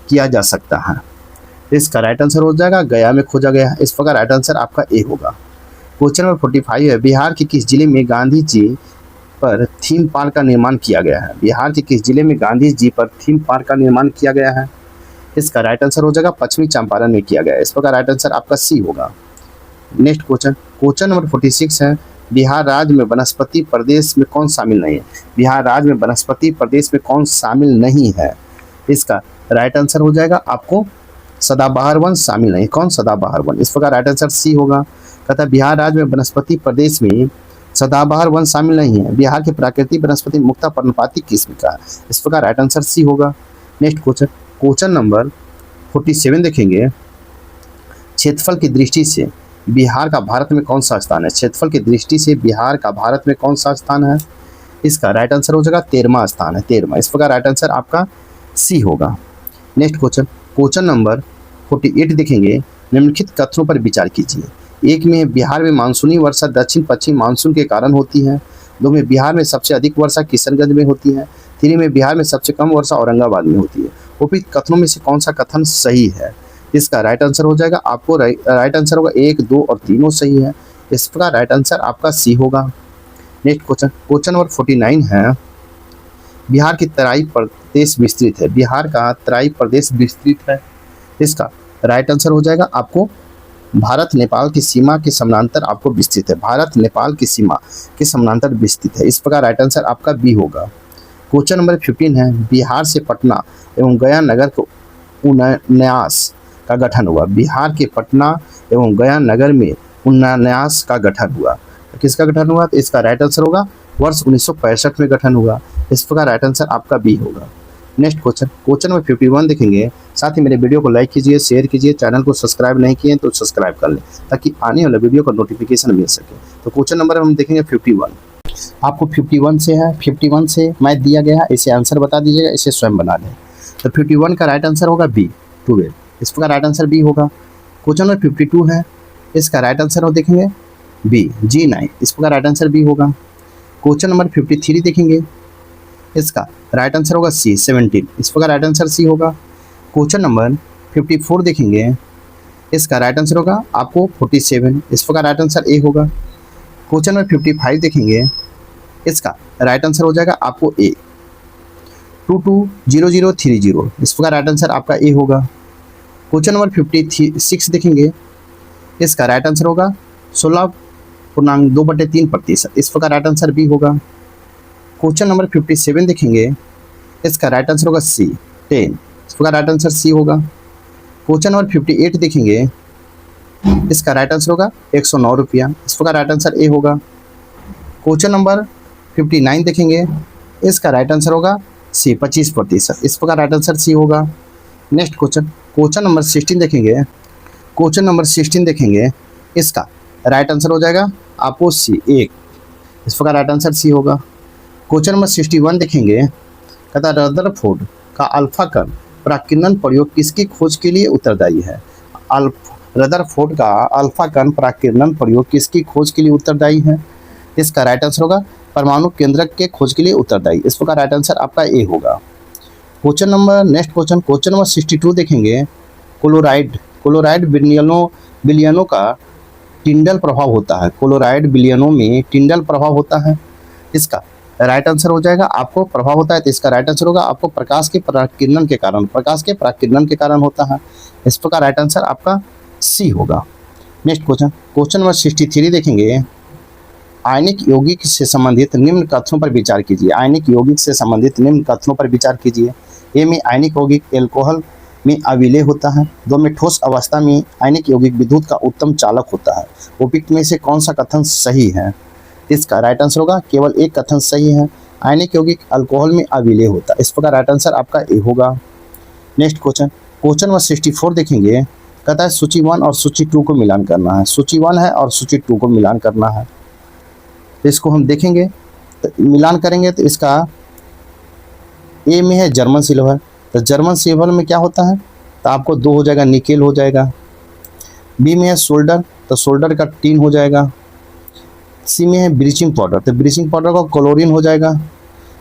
किया जा सकता है? इसका राइट आंसर हो जाएगा गया में खोजा गया है। इस प्रकार राइट आंसर आपका ए होगा। क्वेश्चन नंबर 45 है। बिहार के किस जिले में गांधी जी पर थीम पार्क का निर्माण किया गया है? बिहार के किस जिले में गांधी जी पर थीम पार्क का निर्माण किया गया है? इसका राइट आंसर हो जाएगा पश्चिमी चंपारण में किया गया है। इस प्रकार राइट आंसर आपका सी होगा। नेक्स्ट क्वेश्चन, क्वेश्चन नंबर 46 है। बिहार राज्य में वनस्पति प्रदेश में कौन शामिल नहीं है? बिहार राज्य में वनस्पति प्रदेश में कौन शामिल नहीं है? इसका राइट आंसर हो जाएगा आपको सदाबहार वन शामिल नहीं। कौन? सदाबहार वन। इस प्रकार राइट आंसर सी होगा। तथा बिहार राज्य में वनस्पति प्रदेश में सदाबहार वन शामिल नहीं है। बिहार की प्राकृतिक वनस्पति मुक्ता पर्णपाती किस्म का है। इस प्रकार राइट आंसर सी होगा। नेक्स्ट क्वेश्चन, क्वेश्चन नंबर 47 देखेंगे। क्षेत्रफल की दृष्टि से बिहार का भारत में कौन सा स्थान है? क्षेत्रफल की दृष्टि से बिहार का भारत में कौन सा स्थान है? इसका राइट आंसर हो जाएगा 13वां स्थान है, 13वां। इस प्रकार राइट आंसर आपका सी होगा। नेक्स्ट क्वेश्चन, क्वेश्चन नंबर 48 देखेंगे। निम्नलिखित कथनों पर विचार कीजिए। 1 में बिहार में मानसूनी वर्षा दक्षिण पश्चिम मानसून के कारण होती है। 2 में बिहार में सबसे अधिक वर्षा किशनगंज में होती है। 3 में बिहार में सबसे कम वर्षा औरंगाबाद में होती है। उपयुक्त कथनों में से कौन सा कथन सही है? इसका राइट आंसर हो जाएगा आपको राइट आंसर होगा 1, 2 और तीनों सही है। इस प्रकार राइट आंसर आपका सी होगा। नेक्स्ट क्वेश्चन, क्वेश्चन नंबर 49 है। बिहार की देश विस्तृत है? बिहार का तराई प्रदेश विस्तृत है। इसका राइट आंसर हो जाएगा आपको भारत नेपाल की सीमा के समानांतर आपको विस्तृत है। भारत नेपाल की सीमा के समानांतर विस्तृत है। इस प्रकार राइट आंसर आपका बी होगा। क्वेश्चन नंबर 15 है, बिहार से पटना एवं गया नगर को उन्नयास का गठन हुआ। बिहार के पटना एवं गया नगर में उन्नयास का गठन हुआ। किसका गठन हुआ? तो इसका राइट आंसर होगा वर्ष 1965 में गठन हुआ। इस प्रकार राइट आंसर आपका बी होगा। नेक्स्ट क्वेश्चन नंबर 51 देखेंगे। साथ ही मेरे वीडियो को लाइक कीजिए, शेयर कीजिए, चैनल को सब्सक्राइब नहीं किए तो सब्सक्राइब कर लें ताकि आने वाले वीडियो का नोटिफिकेशन मिल सके। तो क्वेश्चन नंबर हम देखेंगे 51। आपको 51 से है, 51 से मैथ दिया गया है, इसे आंसर बता दीजिएगा, इसे स्वयं बना लें। तो 51 का राइट आंसर होगा बी 12। इस प्रकार राइट आंसर बी होगा। क्वेश्चन नंबर 52 है, इसका राइट आंसर हो देखेंगे बी G9। इस प्रकार राइट आंसर बी होगा। क्वेश्चन नंबर 53 देखेंगे, इसका राइट आंसर होगा सी 17। इस प्रकार राइट आंसर सी होगा। क्वेश्चन नंबर 54 देखेंगे, इसका राइट आंसर होगा आपको 47। इस प्रकार राइट आंसर ए होगा। क्वेश्चन नंबर 55 देखेंगे, इसका राइट आंसर हो जाएगा आपको ए 220030। इस प्रकार राइट आंसर आपका ए होगा। क्वेश्चन नंबर 56 देखेंगे, इसका राइट आंसर होगा 16.2/3%। इस प्रकार राइट आंसर बी होगा। क्वेश्चन नंबर 57 देखेंगे, इसका राइट आंसर होगा सी 10। इस प्रकार राइट आंसर सी होगा। क्वेश्चन नंबर 58 देखेंगे, इसका राइट आंसर होगा 109 रुपया। इस प्रकार राइट आंसर ए होगा। क्वेश्चन नंबर 59 देखेंगे, इसका राइट आंसर होगा सी 25%। इस प्रकार राइट आंसर सी होगा। नेक्स्ट क्वेश्चन नंबर 16 देखेंगे। क्वेश्चन नंबर 16 देखेंगे, इसका राइट आंसर हो जाएगा आपको सी 1। इस प्रकार राइट आंसर सी होगा। क्वेश्चन नंबर 61 देखेंगे, कहता है रदरफोर्ड का अल्फा कण प्राकीर्णन प्रयोग किसकी खोज के लिए उत्तरदायी है? रदरफोर्ड का अल्फा कण प्राकीर्णन प्रयोग किसकी खोज के लिए उत्तरदायी है? इसका राइट आंसर होगा परमाणु केंद्रक के खोज के लिए उत्तरदायी। इस प्रकार राइट आंसर आपका ए होगा। क्वेश्चन नंबर 62 देखेंगे, क्लोराइड विलयनों का टिंडल प्रभाव होता है। क्लोराइड विलयनों में टिंडल प्रभाव होता है। इसका राइट आंसर हो जाएगा आपको प्रभाव होता है, तो इसका राइट आंसर होगा आपको प्रकाश के पराकिरणन के कारण होता है। इस प्रकार राइट आंसर आपका सी होगा। नेक्स्ट क्वेश्चन नंबर 63 देखेंगे, आयनिक यौगिक से संबंधित निम्न कथनों पर विचार कीजिए। आयनिक यौगिक से संबंधित निम्न कथनों पर विचार कीजिए। ए में आयनिक यौगिक एल्कोहल में अविलेय होता है। 2 में ठोस अवस्था में आयनिक यौगिक विद्युत का उत्तम चालक होता है। उपयुक्त में से कौन सा कथन सही है? इसका राइट आंसर होगा केवल एक कथन सही है, आयनिक यौगिक अल्कोहल में अविलेय होता है। इस प्रकार राइट आंसर आपका ए होगा। नेक्स्ट क्वेश्चन नंबर 64 देखेंगे, कहता है सूची 1 और सूची 2 को मिलान करना है। सूची 1 है और सूची 2 को मिलान करना है। तो इसको हम देखेंगे, तो मिलान करेंगे तो इसका ए में है जर्मन सिल्वर। तो जर्मन सिल्वर में क्या होता है? तो आपको 2 हो जाएगा, निकेल हो जाएगा। बी में है सोल्डर, तो सोल्डर का टीन हो जाएगा। सी में है ब्लीचिंग पाउडर, तो ब्लीचिंग पाउडर का क्लोरीन हो जाएगा।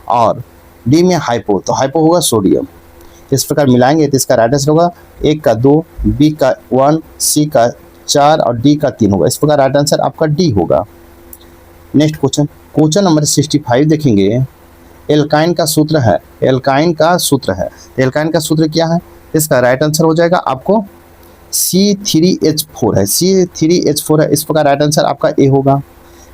और डी में हाइपो, तो हाइपो होगा सोडियम। इस प्रकार मिलाएंगे तो इसका राइट आंसर होगा ए का 2, बी का 1, सी का 4 और डी का 3 होगा। इस प्रकार राइट आंसर आपका डी होगा। नेक्स्ट क्वेश्चन नंबर 65 देखेंगे, एल्काइन का सूत्र है। एल्काइन का सूत्र है, तो एल्काइन का सूत्र क्या है? इसका राइट आंसर हो जाएगा आपको C3H4 है। C3H4 है। इस प्रकार राइट आंसर आपका ए होगा।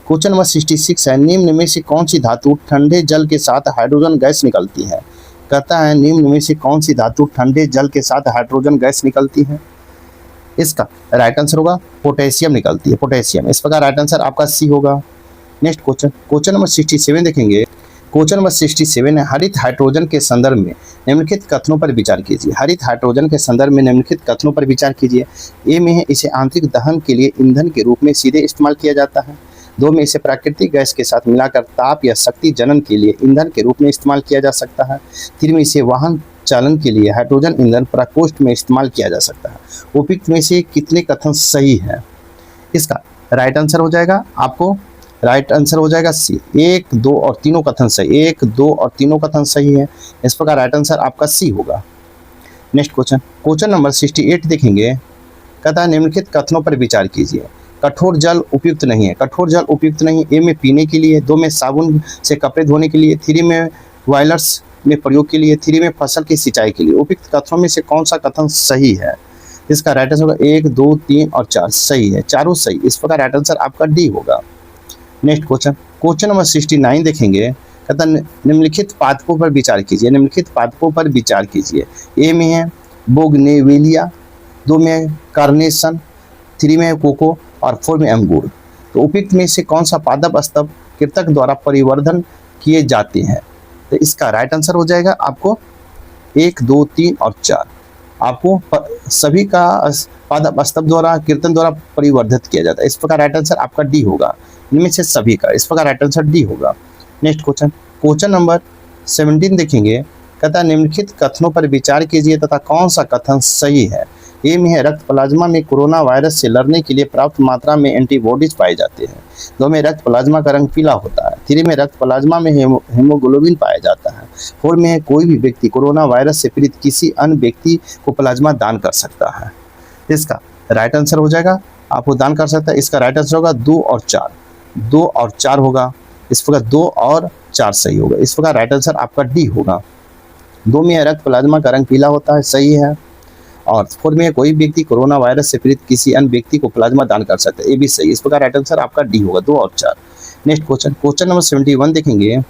क्वेश्चन नंबर 66 है, निम्न में से कौन सी धातु ठंडे जल के साथ हाइड्रोजन गैस निकलती है? कहता है निम्न में से कौन सी धातु ठंडे जल के साथ हाइड्रोजन गैस निकलती है? इसका राइट आंसर होगा पोटेशियम निकलती है, पोटेशियम। इस प्रकार राइट आंसर आपका सी होगा। नेक्स्ट क्वेश्चन नंबर 67 देखेंगे। क्वेश्चन नंबर 67 है, हरित हाइड्रोजन के संदर्भ में निम्नलिखित कथनों पर विचार कीजिए। हरित हाइड्रोजन के संदर्भ में निम्नलिखित कथनों पर विचार कीजिए। ए में है इसे आंतरिक दहन के लिए ईंधन के रूप में सीधे इस्तेमाल किया जाता है। 2 में इसे प्राकृतिक गैस के साथ मिलाकर ताप या शक्ति जनन के लिए ईंधन के रूप में इस्तेमाल किया जा सकता है। 3 में इसे वाहन चालन के लिए हाइड्रोजन ईंधन प्रकोष्ठ में इस्तेमाल किया जा सकता है। उपयुक्त में से कितने कथन सही है? इसका राइट आंसर हो जाएगा आपको, राइट आंसर हो जाएगा सी 1, 2 और तीनों कथन सही। 1, 2 और तीनों कथन सही है। इस प्रकार राइट आंसर आपका सी होगा। नेक्स्ट क्वेश्चन नंबर 68 देखेंगे। कहता है निम्नलिखित कथनों पर विचार कीजिए। कठोर जल उपयुक्त नहीं है। कठोर जल उपयुक्त नहीं। ए में पीने के लिए, 2 में साबुन से कपड़े धोने के लिए, 3 में बॉयलर्स में प्रयोग के लिए, 3 में फसल की सिंचाई के लिए। उपयुक्त कथनों में से कौन सा कथन सही है? इसका राइट आंसर होगा 1, 2, 3 और 4 सही है, चारों सही। इस प्रकार राइट आंसर आपका डी होगा। नेक्स्ट क्वेश्चन नंबर 69 देखेंगे। कहता निम्नलिखित पादपों पर विचार कीजिए। निम्नलिखित पादपों पर विचार कीजिए। ए में है बोगनेविलिया, 2 में है कार्नेशन, 3 में है कोको और 4 में अंगूर। तो उपयुक्त में से कौन सा पादप स्तंभ कृतक द्वारा परिवर्धन किए जाते हैं? तो इसका राइट आंसर हो जाएगा आपको 1, 2, 3 और 4। आपको सभी का पादप स्तंभ द्वारा कीर्तन द्वारा परिवर्धित किया जाता है। इस प्रकार राइट आंसर आपका डी होगा। इनमें से सभी का, इस प्रकार राइट आंसर डी होगा। नेक्स्ट क्वेश्चन नंबर 17 देखेंगे। कहता है निम्नलिखित कथनों पर विचार कीजिए तथा कौन सा कथन सही है? ए में है रक्त प्लाज्मा में कोरोना वायरस से लड़ने के लिए पर्याप्त मात्रा में एंटीबॉडीज पाए जाते हैं। 2 में रक्त प्लाज्मा का रंग पीला होता है। 3 में रक्त प्लाज्मा में हेमोग्लोबिन पाया जाता है। 4 में है कोई भी व्यक्ति कोरोना वायरस से पीड़ित किसी अन्य व्यक्ति को प्लाज्मा दान कर सकता है। इसका राइट आंसर हो जाएगा, आपको दान कर सकता है। इसका राइट आंसर होगा 2 और 4। 2 और 4 होगा। इस प्रकार 2 और 4 सही होगा। इस प्रकार राइट आंसर आपका डी होगा। 2 में रक्त प्लाज्मा का रंग पीला होता है, सही है। और 4 में कोई व्यक्ति कोरोना वायरस से पीड़ित किसी अन्य व्यक्ति को प्लाज्मा दान कर सकता है, ये भी सही। इस प्रकार राइट आंसर आपका डी होगा, 2 और 4। नेक्स्ट क्वेश्चन नंबर 71 देखेंगे।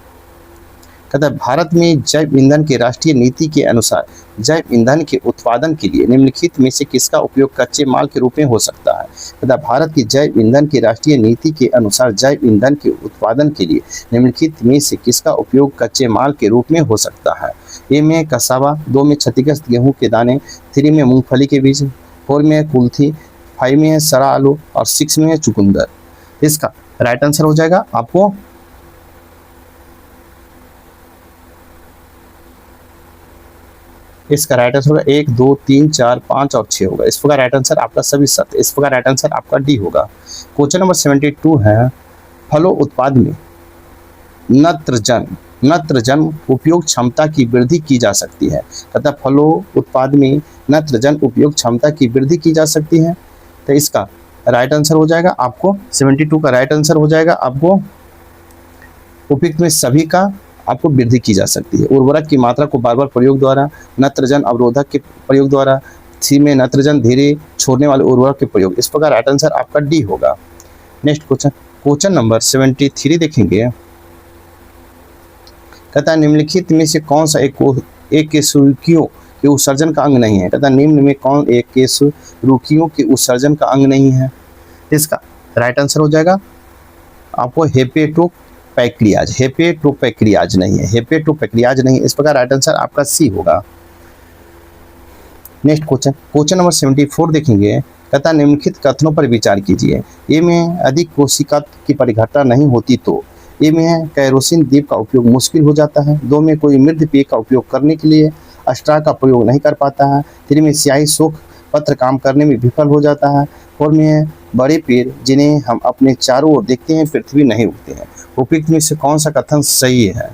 कहता है भारत में जैव ईंधन के राष्ट्रीय नीति के अनुसार जैव ईंधन के उत्पादन के लिए निम्नलिखित में से किसका उपयोग कच्चे माल के रूप में हो सकता है? कहता है भारत की जैव ईंधन की राष्ट्रीय नीति के अनुसार जैव ईंधन के उत्पादन के लिए निम्नलिखित में से किसका उपयोग कच्चे माल के रूप में हो सकता है? ए में कसावा, 2 में क्षतिग्रस्त गेहूं के दाने, 3 में मूंगफली के बीज, 4 में है कुल्थी, 5 में है सरा आलू और 6 में है चुकंदर। इसका राइट आंसर हो जाएगा आपको इसका राइट आंसर होगा 1, 2, 3, 4, 5 और 6 होगा। इस प्रकार राइट आंसर आपका सभी सत्य। इस प्रकार राइट आंसर आपका डी होगा। क्वेश्चन नंबर 72 है फलों उत्पाद में नत्रजन उपयोग क्षमता की वृद्धि की जा सकती है। कहता फलों उत्पाद में नत्रजन उपयोग क्षमता की वृद्धि की जा सकती है। तो इसका राइट आंसर हो जाएगा आपको 72 का राइट आंसर हो जाएगा आपको उपयुक्त में सभी का आपको वृद्धि की जा सकती है। उर्वरक की मात्रा को बार बार प्रयोग द्वारा, नत्रजन अवरोधक के प्रयोग द्वारा, 3 में नत्रजन धीरे छोड़ने वाले उर्वरक के प्रयोग। इस प्रकार राइट आंसर आपका डी होगा। नेक्स्ट क्वेश्चन नंबर 73 देखेंगे। कहता है निम्नलिखित में से कौन सा एक केसुरुकियों के उत्सर्जन का अंग नहीं है? कहता है निम्न में कौन एक केसुरुकियों के उत्सर्जन का अंग नहीं है? इसका राइट आंसर हो जाएगा आपको हेपेटोपैक्रियाज नहीं है, हेपेटोपैक्रियाज नहीं। इस प्रकार राइट आंसर आपका सी होगा। नेक्स्ट क्वेश्चन नंबर 74 देखेंगे। कहता है निम्नलिखित कथनों पर विचार कीजिए। ए में अधिक कोशिका की परिघटना नहीं होती तो। ए में है कैरोसिन दीप का उपयोग मुश्किल हो जाता है। 2 में कोई मृद पेय का उपयोग करने के लिए अस्ट्रा का प्रयोग नहीं कर पाता है। 3 में स्याही शोक पत्र काम करने में विफल हो जाता है। 4 में है बड़े पेड़ जिन्हें हम अपने चारों ओर देखते हैं पृथ्वी नहीं उगते हैं। उपयुक्त में से कौन सा कथन सही है?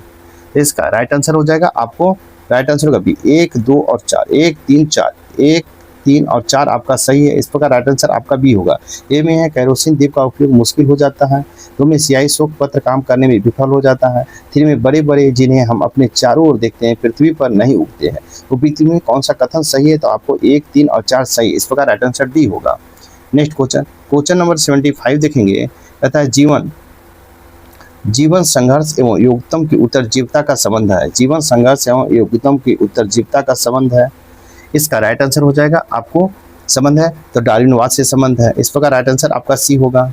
इसका राइट आंसर हो जाएगा आपको राइट आंसर होगा बी 1, 2 और 4। 1, 3, 4 1, 3 और 4 आपका सही है। इस प्रकार राइट आंसर आपका बी होगा। ए में है कैरोसिन दीप का उपयोग मुश्किल हो जाता है। 2 में स्याही शोक पत्र काम करने में विफल हो जाता है। 3 में बड़े बड़े जिन्हें हम अपने चारों ओर देखते हैं पृथ्वी पर नहीं उगते हैं। उपयुक्त में कौन सा कथन सही है? तो आपको 1, 3 और 4 सही। इस प्रकार राइट आंसर डी होगा। नेक्स्ट क्वेश्चन नंबर 75 देखेंगे। कहता है जीवन संघर्ष एवं योग्यतम की उत्तरजीविता का संबंध है। जीवन संघर्ष एवं योग्यतम की उत्तरजीविता का संबंध है। इसका राइट आंसर हो जाएगा आपको संबंध है तो डार्विनवाद से संबंध है। इस प्रकार राइट आंसर आपका सी होगा।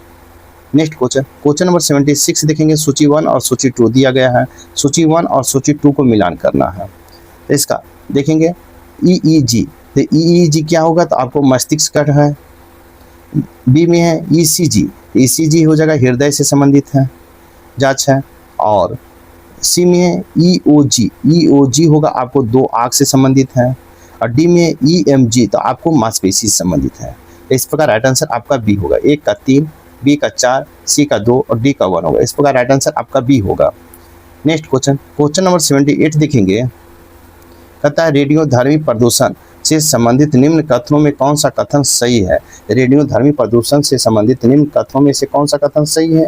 नेक्स्ट क्वेश्चन नंबर 76 देखेंगे। सूची 1 और सूची 2 दिया गया है। सूची 1 और सूची 2 को मिलान करना है। इसका देखेंगे EEG। तो EEG क्या होगा? तो आपको मस्तिष्क का है। बी में है ECG। ECG हो जाएगा हृदय से संबंधित है जांच है। और सी में है EOG होगा आपको 2 आंख से संबंधित है। और डी में EMG तो आपको मांसपेशी से संबंधित है। इस प्रकार राइट आंसर आपका बी होगा। ए का 3, बी का 4, सी का 2 और डी का 1 होगा। इस प्रकार राइट आंसर आपका बी होगा। नेक्स्ट क्वेश्चन नंबर 78 देखेंगे। कहता है रेडियोधर्मी प्रदूषण से संबंधित निम्न कथनों में कौन सा कथन सही है? रेडियोधर्मी प्रदूषण से संबंधित निम्न कथनों में से कौन सा कथन सही है?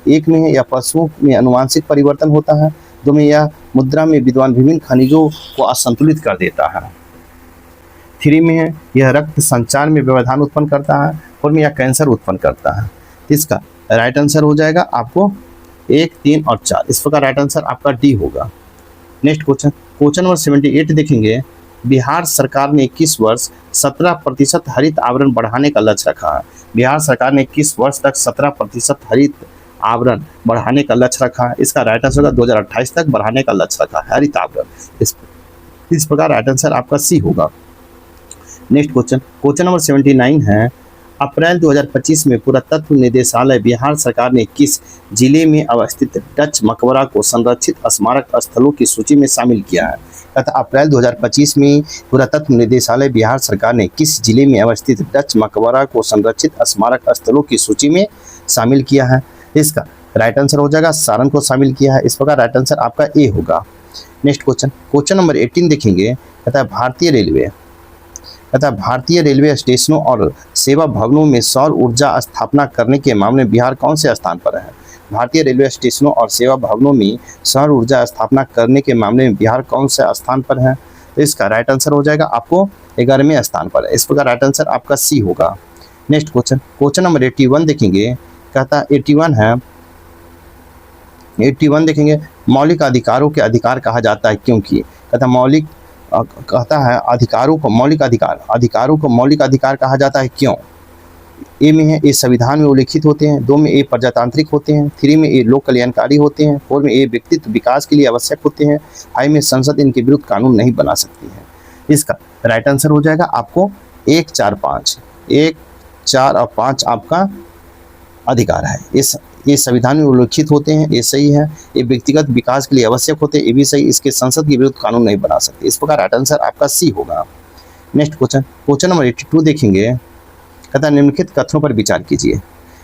1 में है या पशुओं में अनुवांशिक परिवर्तन होता है। दो में यह मुद्रा में विद्यमान विभिन्न खनिजों को असंतुलित कर देता है। 3 में है यह रक्त संचार में व्यवधान उत्पन्न करता है। 4 में यह कैंसर उत्पन्न करता है। इसका राइट आंसर हो जाएगा आपको 1, 3 और 4। इस प्रकार राइट आंसर आपका डी होगा। नेक्स्ट क्वेश्चन नंबर 78 देखेंगे। बिहार सरकार ने 21 वर्ष 17% हरित आवरण बढ़ाने का लक्ष्य रखा है। बिहार सरकार ने 21 वर्ष तक 17% हरित आवरण बढ़ाने का लक्ष्य रखा है। इसका राइट आंसर होगा 2028 तक बढ़ाने का लक्ष्य रखा है हरित आवरण। इस प्रकार राइट आंसर आपका सी होगा। नेक्स्ट क्वेश्चन नंबर 79 है। अप्रैल 2025 में पुरातत्व निदेशालय बिहार सरकार ने किस जिले में अवस्थित डच मकबरा को संरक्षित स्मारक स्थलों की सूची में शामिल किया है? तथा अप्रैल 2025 में पुरातत्व निदेशालय बिहार सरकार ने किस जिले में अवस्थित डच मकबरा को संरक्षित स्मारक स्थलों की सूची में शामिल किया है? इसका राइट आंसर हो जाएगा सारण को शामिल किया है। इस प्रकार राइट आंसर आपका ए होगा। नेक्स्ट क्वेश्चन नंबर 18 देखेंगे। कहता है भारतीय रेलवे स्टेशनों और सेवा भवनों में सौर ऊर्जा स्थापना करने के मामले में बिहार कौन से स्थान पर है? भारतीय रेलवे स्टेशनों और सेवा भवनों में सौर ऊर्जा स्थापना करने के मामले में बिहार कौन से स्थान पर है? इसका राइट आंसर हो जाएगा आपको 11वें स्थान पर है। इस प्रकार राइट आंसर आपका सी होगा। नेक्स्ट क्वेश्चन नंबर 81 देखेंगे। कहता 81 देखेंगे। मौलिक अधिकारों के अधिकार कहा जाता है क्योंकि? कहता है अधिकारों को मौलिक अधिकार कहा जाता है क्यों? ए में है ये संविधान में उल्लिखित होते हैं। 2 में ये प्रजातांत्रिक होते हैं। 3 में ये लोक कल्याणकारी होते हैं। 4 में ये व्यक्तित्व विकास के लिए आवश्यक होते हैं। 5 में संसद इनके विरुद्ध कानून नहीं बना सकती है। इसका राइट आंसर हो जाएगा आपको 1, 4, 5। 1, 4 और 5 आपका अधिकार है। ये संविधान में उल्लिखित होते हैं, ये सही है। ये व्यक्तिगत विकास के लिए आवश्यक होते हैं, ये भी सही। इसके संसद के विरुद्ध कानून नहीं बना सकते। इस प्रकार राइट आंसर आपका सी होगा। नेक्स्ट क्वेश्चन नंबर 82 देखेंगे। कहता निम्नलिखित कथनों पर विचार कीजिए।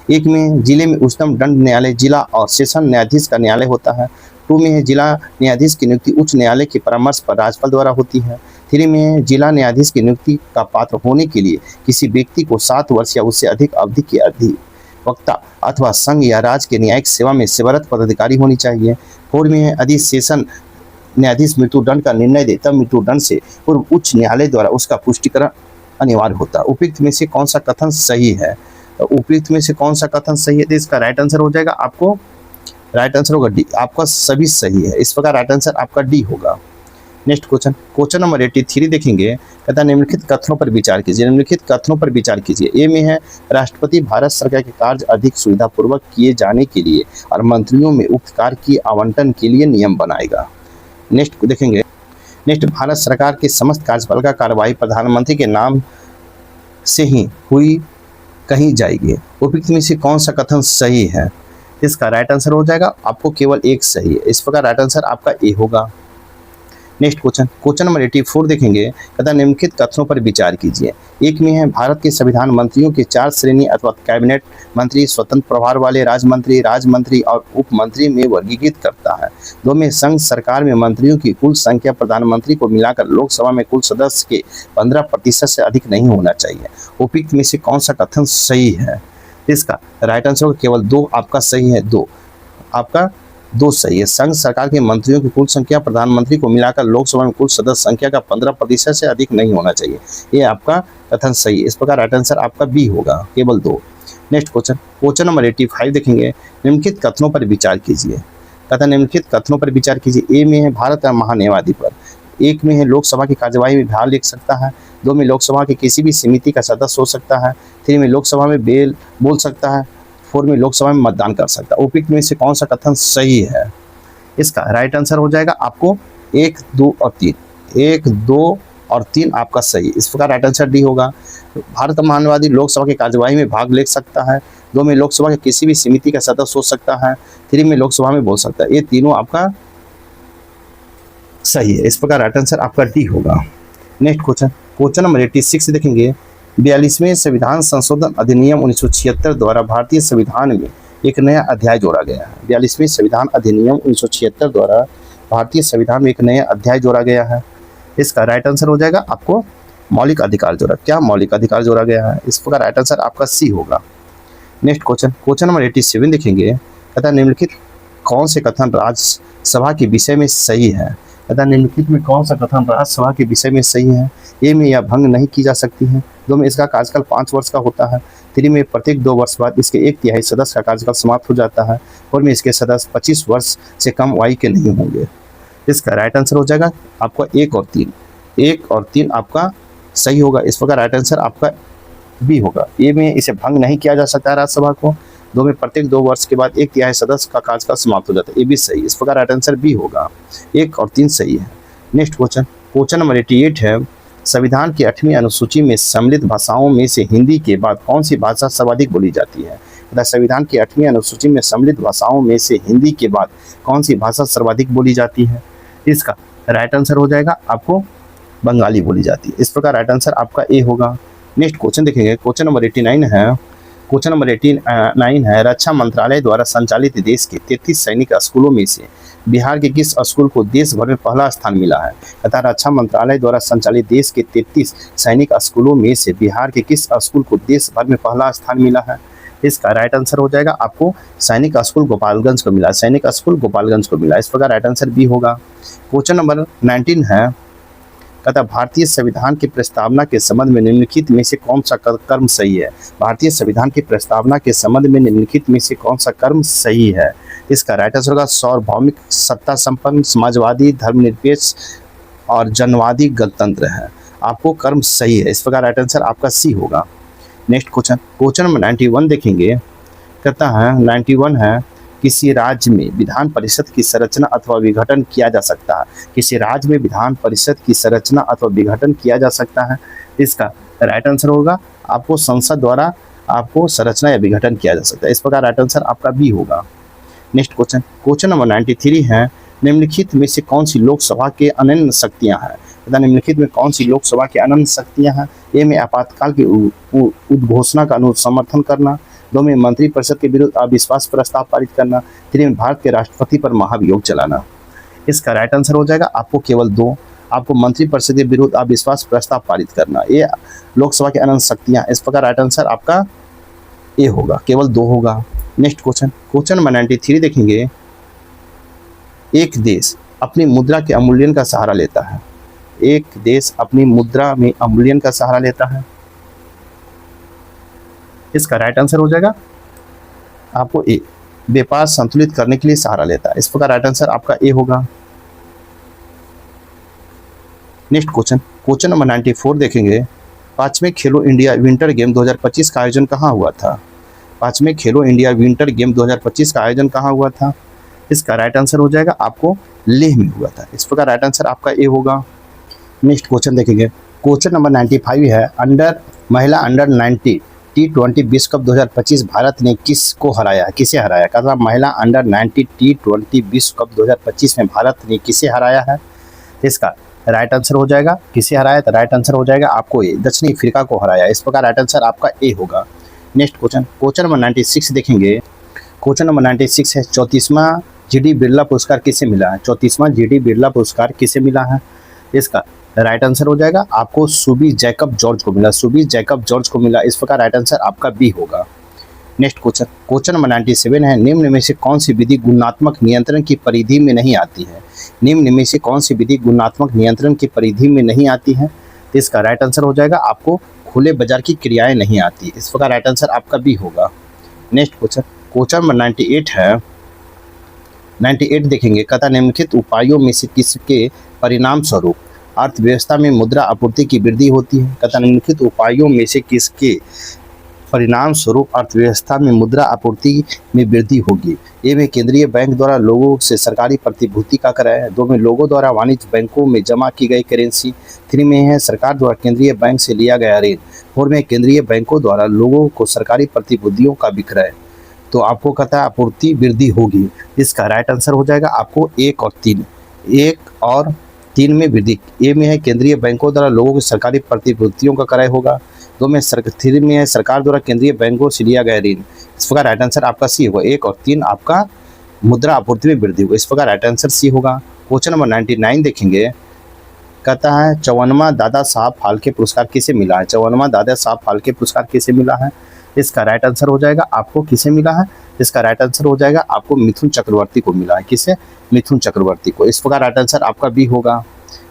1 में जिले में उच्चतम दंड न्यायालय जिला और सेशन न्यायाधीश का न्यायालय होता है। 2 में है जिला न्यायाधीश की नियुक्ति उच्च न्यायालय के परामर्श पर राज्यपाल द्वारा होती है। 3 में है जिला न्यायाधीश की नियुक्ति का पात्र होने के लिए किसी व्यक्ति को 7 वर्ष या उससे अधिक अवधि के अधिवक्ता अथवा संघ या राज्य के न्यायिक सेवा में सेवारत पदाधिकारी होनी चाहिए। 4 में है यदि सेशन न्यायाधीश मृत्युदंड का निर्णय दे तब मृत्युदंड से पूर्व उच्च न्यायालय द्वारा उसका पुष्टिकरण अनिवार्य होता है। उपयुक्त में से कौन सा कथन सही है? तो उपयुक्त में से कौन सा कथन सही है? तो इसका राइट आंसर हो जाएगा आपको राइट आंसर होगा डी। आपका सभी सही है। इस प्रकार राइट आंसर आपका डी होगा। नेक्स्ट क्वेश्चन नंबर 83 देखेंगे। कहता निम्नलिखित कथनों पर विचार कीजिए। ए में है राष्ट्रपति भारत सरकार के कार्य अधिक सुविधापूर्वक किए जाने के लिए और मंत्रियों में उक्त कार्य की आवंटन के लिए नियम बनाएगा। नेक्स्ट देखेंगे। भारत सरकार के समस्त कार्यपाल का कार्यवाही प्रधानमंत्री के नाम से ही हुई कही जाएगी। उपयुक्त में से कौन सा कथन सही है? इसका राइट आंसर हो जाएगा आपको केवल एक सही है। इस प्रकार राइट आंसर आपका ए होगा। नेक्स्ट क्वेश्चन नंबर 84 देखेंगे। कहता निम्नलिखित कथनों पर विचार कीजिए। 1 में है भारत के संविधान मंत्रियों के 4 श्रेणी अथवा कैबिनेट मंत्री स्वतंत्र प्रभार वाले राज्य मंत्री और उप मंत्री में वर्गीकृत करता है। 2 में संघ सरकार में मंत्रियों की कुल संख्या प्रधानमंत्री को मिलाकर लोकसभा में कुल सदस्य के 15% से अधिक नहीं होना चाहिए। उपयुक्त में से कौन सा कथन सही है? इसका राइट आंसर केवल 2 आपका सही है। 2 आपका 2 सही है। संघ सरकार के मंत्रियों की कुल संख्या प्रधानमंत्री को मिलाकर लोकसभा में कुल सदस्य संख्या का 15% से अधिक नहीं होना चाहिए। ये आपका कथन सही है। इस प्रकार राइट आंसर आपका बी होगा, केवल 2। नेक्स्ट क्वेश्चन नंबर 85 देखेंगे। निम्नलिखित कथनों पर विचार कीजिए। कहता निम्नलिखित कथनों पर विचार कीजिए। ए में है भारत का महान्यायवादी पर। 1 में है लोकसभा की कार्यवाही में भाग ले सकता है। 2 में लोकसभा की किसी भी समिति का सदस्य हो सकता है। 3 में लोकसभा में बेल बोल सकता है। 4 में लोकसभा में मतदान कर सकता है। उपयुक्त में से कौन सा कथन सही है? इसका राइट आंसर हो जाएगा आपको 1, 2 और 3। 1, 2 और 3 आपका सही। इस प्रकार राइट आंसर डी होगा। भारत का महान्यायवादी लोकसभा की कार्यवाही में भाग ले सकता है। 2 में लोकसभा के किसी भी समिति का सदस्य हो सकता है। 3 में लोकसभा में बोल सकता है। ये तीनों आपका सही है। इस प्रकार राइट आंसर आपका डी होगा। नेक्स्ट क्वेश्चन नंबर 86 देखेंगे। 42वें संविधान संशोधन अधिनियम 1976 द्वारा भारतीय संविधान में एक नया अध्याय जोड़ा गया है। 42वें संविधान अधिनियम 1976 द्वारा भारतीय संविधान में एक नया अध्याय जोड़ा गया है। इसका राइट आंसर हो जाएगा आपको मौलिक अधिकार जोड़ा गया है। इस प्रकार राइट आंसर आपका सी होगा। नेक्स्ट क्वेश्चन नंबर 87 देखेंगे। कहता निम्नलिखित कौन से कथन राज्यसभा के विषय में सही है? तथा निम्नलिखित में कौन सा कथन राज्यसभा के विषय में सही है? ए में यह भंग नहीं की जा सकती है। दो में इसका कार्यकाल 5 वर्ष का होता है। 3 में प्रत्येक 2 वर्ष बाद इसके 1/3 सदस्य का कार्यकाल समाप्त हो जाता है। 4 में इसके सदस्य 25 वर्ष से कम आयु के नहीं होंगे। इसका राइट आंसर हो जाएगा आपका 1 और 3। 1 और 3 आपका सही होगा। इस प्रकार राइट आंसर आपका बी होगा। ए में इसे भंग नहीं किया जा सकता है राज्यसभा को। 2 में प्रत्येक 2 वर्ष के बाद 1/3 सदस्य का कार्यकाल समाप्त हो जाता है। ये भी सही। इस प्रकार राइट आंसर बी होगा। 1 और 3 सही है। नेक्स्ट क्वेश्चन नंबर 88 है, संविधान की 8वीं अनुसूची में सम्मिलित भाषाओं में से हिंदी के बाद कौन सी भाषा सर्वाधिक बोली जाती है? तथा संविधान की 8वीं अनुसूची में सम्मिलित भाषाओं में से हिंदी के बाद कौन सी भाषा सर्वाधिक बोली जाती है? इसका राइट आंसर हो जाएगा आपको बंगाली बोली जाती है। इस प्रकार राइट आंसर आपका ए होगा। नेक्स्ट क्वेश्चन देखेंगे। क्वेश्चन नंबर 89 है, रक्षा मंत्रालय द्वारा संचालित देश के 33 सैनिक स्कूलों में से बिहार के किस स्कूल को देश भर में पहला स्थान मिला है? तथा रक्षा मंत्रालय द्वारा संचालित देश के 33 सैनिक स्कूलों में से बिहार के किस स्कूल को देश भर में पहला स्थान मिला है? इसका राइट आंसर हो जाएगा आपको सैनिक स्कूल गोपालगंज को मिला। सैनिक स्कूल गोपालगंज को मिला। इस प्रकार राइट आंसर बी होगा। क्वेश्चन नंबर 19 है, कहता भारतीय संविधान की प्रस्तावना के संबंध में निम्नलिखित में से कौन सा कर्म सही है? भारतीय संविधान की प्रस्तावना के संबंध में निम्नलिखित में से कौन सा कर्म सही है? इसका राइट आंसर होगा सार्वभौमिक, सत्ता संपन्न, समाजवादी, धर्मनिरपेक्ष और जनवादी गणतंत्र है। आपको कर्म सही है। इस प्रकार राइट आंसर आपका सी होगा। नेक्स्ट क्वेश्चन नंबर 91 देखेंगे। कहता है 91 है, किसी राज्य में विधान परिषद की संरचना अथवा विघटन किया जा सकता है? किसी राज्य में विधान परिषद की संरचना अथवा विघटन किया जा सकता है? इसका राइट आंसर होगा आपको संसद द्वारा आपको संरचना या विघटन किया जा सकता है। इस प्रकार राइट आंसर आपका बी होगा। नेक्स्ट क्वेश्चन नंबर 93 है, निम्नलिखित में से कौन सी लोकसभा के अनन्य शक्तियां हैं? तथा निम्नलिखित में कौन सी लोकसभा के अनन्य शक्तियां हैं? ए में आपातकाल की उद्घोषणा का समर्थन करना। 2 में मंत्रिपरिषद के विरुद्ध अविश्वास प्रस्ताव पारित करना। 3 में भारत के राष्ट्रपति पर महाभियोग चलाना। इसका राइट आंसर हो जाएगा आपको केवल 2। आपको मंत्रिपरिषद के विरुद्ध अविश्वास प्रस्ताव पारित करना, ये लोकसभा के अनंत शक्तियां। इस प्रकार राइट आंसर आपका ए होगा, केवल 2 होगा। नेक्स्ट क्वेश्चन नंबर 93 देखेंगे। एक देश अपनी मुद्रा के अवमूल्यन का सहारा लेता है। एक देश अपनी मुद्रा में अवमूल्यन का सहारा लेता है। इसका राइट आंसर हो जाएगा आपको ए, व्यापार संतुलित करने के लिए सहारा लेता है। इस प्रकार राइट आंसर आपका ए होगा। नेक्स्ट क्वेश्चन नंबर 94 देखेंगे। 5वें खेलो इंडिया विंटर गेम 2025 का आयोजन कहाँ हुआ था? 5वें खेलो इंडिया विंटर गेम 2025 का आयोजन कहाँ हुआ था? इसका राइट आंसर हो जाएगा आपको लेह में हुआ था। इस प्रकार राइट आंसर आपका ए होगा। नेक्स्ट क्वेश्चन देखेंगे। क्वेश्चन नंबर 95 है, महिला अंडर 90 T20 विश्व कप 2025 भारत ने किसको हराया? किसे हराया? कहता महिला अंडर 90 T20 विश्व कप 2025 में भारत ने किसे हराया है? इसका राइट आंसर हो जाएगा किसे हराया? तो राइट आंसर हो जाएगा आपको ए, दक्षिणी अफ्रीका को हराया। इस प्रकार राइट आंसर आपका ए होगा। नेक्स्ट क्वेश्चन नंबर 96 देखेंगे। क्वेश्चन नंबर 96 है, 34वां GD बिरला पुरस्कार किसे मिला है? 34वां GD बिरला पुरस्कार किसे मिला है? इसका राइट आंसर हो जाएगा आपको सुबी जैकब जॉर्ज को मिला। सुबी जैकब जॉर्ज को मिला। इस प्रकार राइट आंसर आपका बी होगा। नेक्स्ट क्वेश्चन नंबर 97 है, निम्न में से कौन सी विधि गुणात्मक नियंत्रण की परिधि में नहीं आती है? निम्न में से कौन सी विधि गुणात्मक नियंत्रण की परिधि में नहीं आती है? इसका राइट आंसर हो जाएगा आपको खुले बाजार की क्रियाएं नहीं आती। इस प्रकार राइट आंसर आपका बी होगा। नेक्स्ट क्वेश्चन नंबर 98 है, 98 देखेंगे। कथा निम्नलिखित उपायों में से किसके परिणाम स्वरूप अर्थव्यवस्था में मुद्रा आपूर्ति की वृद्धि होती है? कथा निम्नलिखित उपायों में से किसके परिणाम स्वरूप अर्थव्यवस्था में मुद्रा आपूर्ति में वृद्धि होगी? ए में केंद्रीय बैंक द्वारा लोगों से सरकारी प्रतिभूति का क्रय। 2 में लोगों द्वारा वाणिज्य बैंकों में जमा की गई करेंसी। 3 में है सरकार द्वारा केंद्रीय बैंक से लिया गया ऋण। 4 में केंद्रीय बैंकों द्वारा लोगों को सरकारी प्रतिभूतियों का विक्रय। तो आपको कहता है आपूर्ति वृद्धि होगी। इसका राइट आंसर हो जाएगा आपको 1 और 3। 1 और 3 में वृद्धि। ए में है केंद्रीय बैंकों द्वारा लोगों की सरकारी प्रतिभूतियों का क्रय होगा। 2 में 3 में है सरकार द्वारा केंद्रीय बैंकों से लिया गया ऋण। इस प्रकार राइट आंसर आपका सी होगा। 1 और 3 आपका मुद्रा आपूर्ति में वृद्धि होगा। इस प्रकार राइट आंसर सी होगा। क्वेश्चन नंबर 99 देखेंगे। कहता है 54वां दादा साहब फाल्के पुरस्कार किसे मिला है? 54वां दादा साहब फाल्के पुरस्कार किसे मिला है? इसका राइट आंसर हो जाएगा आपको किसे मिला है, इसका राइट आंसर हो जाएगा आपको मिथुन चक्रवर्ती को मिला है। किसे, मिथुन चक्रवर्ती को। इस प्रकार राइट आंसर आपका बी होगा।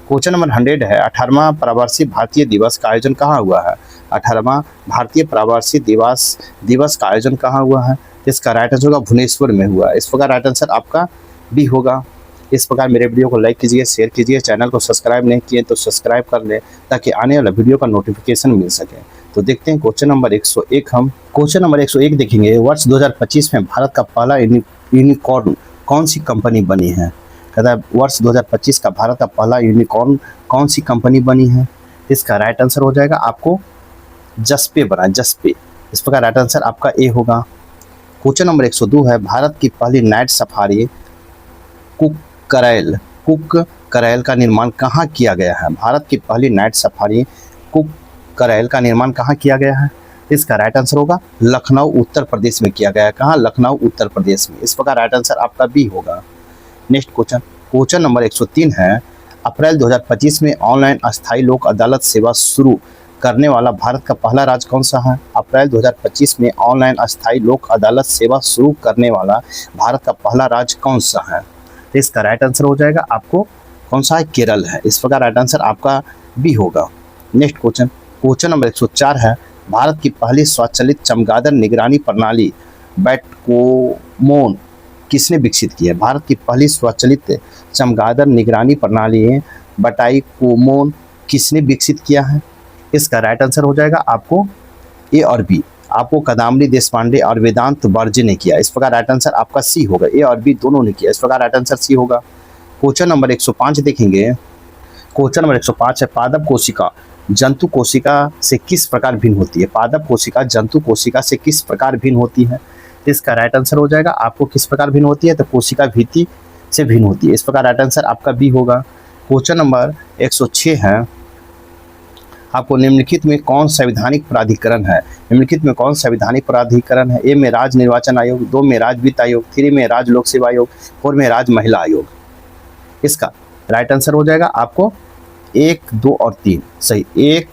क्वेश्चन नंबर 100 है 18वां प्रवासी भारतीय दिवस का आयोजन कहाँ हुआ है। 18वां भारतीय प्रवासी दिवस का आयोजन कहाँ हुआ है। इसका राइट आंसर होगा भुवनेश्वर में हुआ। इस प्रकार राइट आंसर आपका बी होगा। इस प्रकार मेरे वीडियो को लाइक कीजिए, शेयर कीजिए, चैनल को सब्सक्राइब नहीं किए तो सब्सक्राइब कर लें ताकि आने वाला वीडियो का नोटिफिकेशन मिल सके। तो देखते हैं क्वेश्चन नंबर 101। हम क्वेश्चन नंबर 101 देखेंगे। वर्ष 2025 में भारत का पहला यूनिकॉर्न कौन सी कंपनी बनी है। कहता है वर्ष 2025 का भारत का पहला यूनिकॉर्न कौन सी कंपनी बनी है। इसका राइट आंसर हो जाएगा आपको जस्पे बना, जस्पे। इस प्रकार राइट आंसर आपका ए होगा। क्वेश्चन नंबर 102 है भारत की पहली नाइट सफारी कुक करैल का निर्माण कहाँ किया गया है। भारत की पहली नाइट सफारी कुक करैल का निर्माण कहाँ किया गया है। इसका राइट आंसर होगा लखनऊ उत्तर प्रदेश में किया गया है। कहाँ, लखनऊ उत्तर प्रदेश में। इस प्रकार राइट आंसर आपका बी होगा। नेक्स्ट क्वेश्चन नंबर 103 है अप्रैल 2025 में ऑनलाइन अस्थायी लोक अदालत सेवा शुरू करने वाला भारत का पहला राज्य कौन सा है। अप्रैल 2025 में ऑनलाइन अस्थायी लोक अदालत सेवा शुरू करने वाला भारत का पहला राज्य कौन सा है। इसका राइट आंसर हो जाएगा आपको कौन सा है, केरल है। इस प्रकार राइट आंसर आपका बी होगा। नेक्स्ट क्वेश्चन नंबर 104 है भारत की पहली स्वचालित चमगादड़ निगरानी प्रणाली बैटकोमोन किसने विकसित की है। भारत की पहली स्वचालित चमगादड़ निगरानी प्रणाली बैटकोमोन किसने विकसित किया है। इसका राइट आंसर हो जाएगा आपको ए और बी। आपको कदामरी देशपांडे और वेदांत वर्जे ने किया। इस प्रकार राइट आंसर आपका सी होगा। ए और बी दोनों ने किया। इस प्रकार राइट आंसर सी होगा। क्वेश्चन नंबर 105 देखेंगे। क्वेश्चन नंबर 105 है पादप कोशिका जंतु कोशिका से किस प्रकार भिन्न होती है। पादप कोशिका जंतु कोशिका से किस प्रकार भिन्न होती है। इसका राइट आंसर हो जाएगा आपको किस प्रकार भिन्न होती है, तो कोशिका भित्ति से भिन्न होती है। इस प्रकार राइट आंसर आपका बी होगा। क्वेश्चन नंबर 106 है आपको निम्नलिखित में कौन संवैधानिक प्राधिकरण है। निम्नलिखित में कौन संवैधानिक प्राधिकरण है। ए में राज्य निर्वाचन आयोग, 2 में राज्य वित्त आयोग, 3 में राज्य लोक सेवा आयोग, 4 में राज्य महिला आयोग। इसका राइट आंसर हो जाएगा आपको 1, 2 और 3 सही। 1,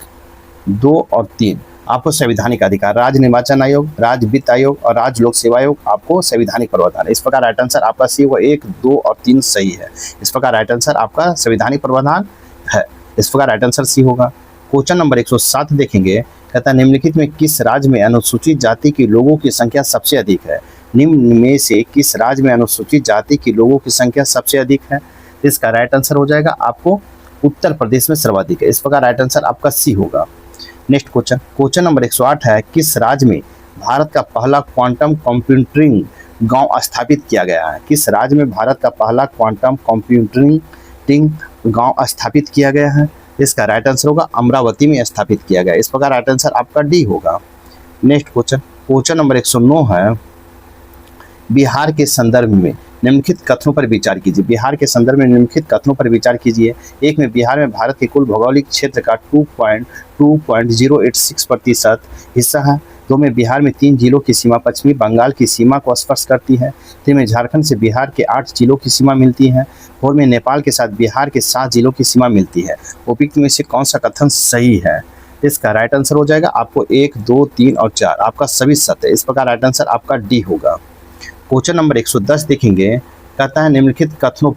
2 और 3 आपको संवैधानिक अधिकार, राज्य निर्वाचन आयोग, राज्य वित्त आयोग और राज्य लोक सेवा आयोग आपको संवैधानिक प्रावधान। इस प्रकार राइट आंसर आपका सी होगा। 1, 2 और 3 सही है। इस प्रकार राइट आंसर आपका संवैधानिक प्रावधान है। इस प्रकार राइट आंसर सी होगा। क्वेश्चन नंबर 107 देखेंगे। कहता है निम्नलिखित में किस राज्य में अनुसूचित जाति के लोगों की संख्या सबसे अधिक है। निम्न में से किस राज्य में अनुसूचित जाति के लोगों की संख्या सबसे अधिक है। इसका राइट आंसर हो जाएगा आपको उत्तर प्रदेश में सर्वाधिक है। इस प्रकार राइट आंसर आपका सी होगा। नेक्स्ट क्वेश्चन नंबर 108 है किस राज्य में भारत का पहला क्वांटम कंप्यूटिंग गांव स्थापित किया गया है। किस राज्य में भारत का पहला क्वांटम कंप्यूटिंग गांव स्थापित किया गया है। इसका राइट आंसर होगा अमरावती में स्थापित किया गया। इस प्रकार राइट आंसर आपका डी होगा। नेक्स्ट क्वेश्चन नंबर 109 है बिहार के संदर्भ में निम्नलिखित कथनों पर विचार कीजिए। बिहार के संदर्भ में निम्नलिखित कथनों पर विचार कीजिए। 1 में बिहार में भारत के कुल भौगोलिक क्षेत्र का 2.086% हिस्सा है। 2 में बिहार में 3 जिलों की सीमा पश्चिमी बंगाल की सीमा को स्पर्श करती है। 3 में झारखंड से बिहार के 8 जिलों की सीमा मिलती है। 4 में नेपाल के साथ बिहार के 7 जिलों की सीमा मिलती है। उपयुक्त में से कौन सा कथन सही है। इसका राइट आंसर हो जाएगा आपको 1, 2, 3 और 4 आपका सभी सत्य है। इस प्रकार राइट आंसर आपका डी होगा। क्वेश्चन नंबर 110 देखेंगे। कहता है निम्नलिखित कथनों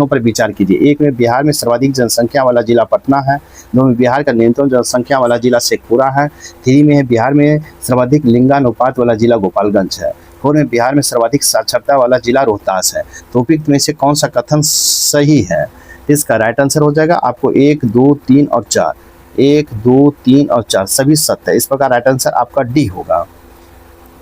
पर विचार कीजिए। 1 में बिहार में सर्वाधिक जनसंख्या वाला जिला पटना है। 2 में बिहार का न्यूनतम जनसंख्या वाला जिला शेखपुरा है। 3 में बिहार में सर्वाधिक लिंगानुपात वाला जिला गोपालगंज है। 4 में बिहार में सर्वाधिक साक्षरता वाला जिला रोहतास है। तो उपयुक्त में से कौन सा कथन सही है। इसका राइट आंसर हो जाएगा आपको 1, 2, 3 और 4। 1, 2, 3 और 4 सभी सत्य है। इस प्रकार राइट आंसर आपका डी होगा।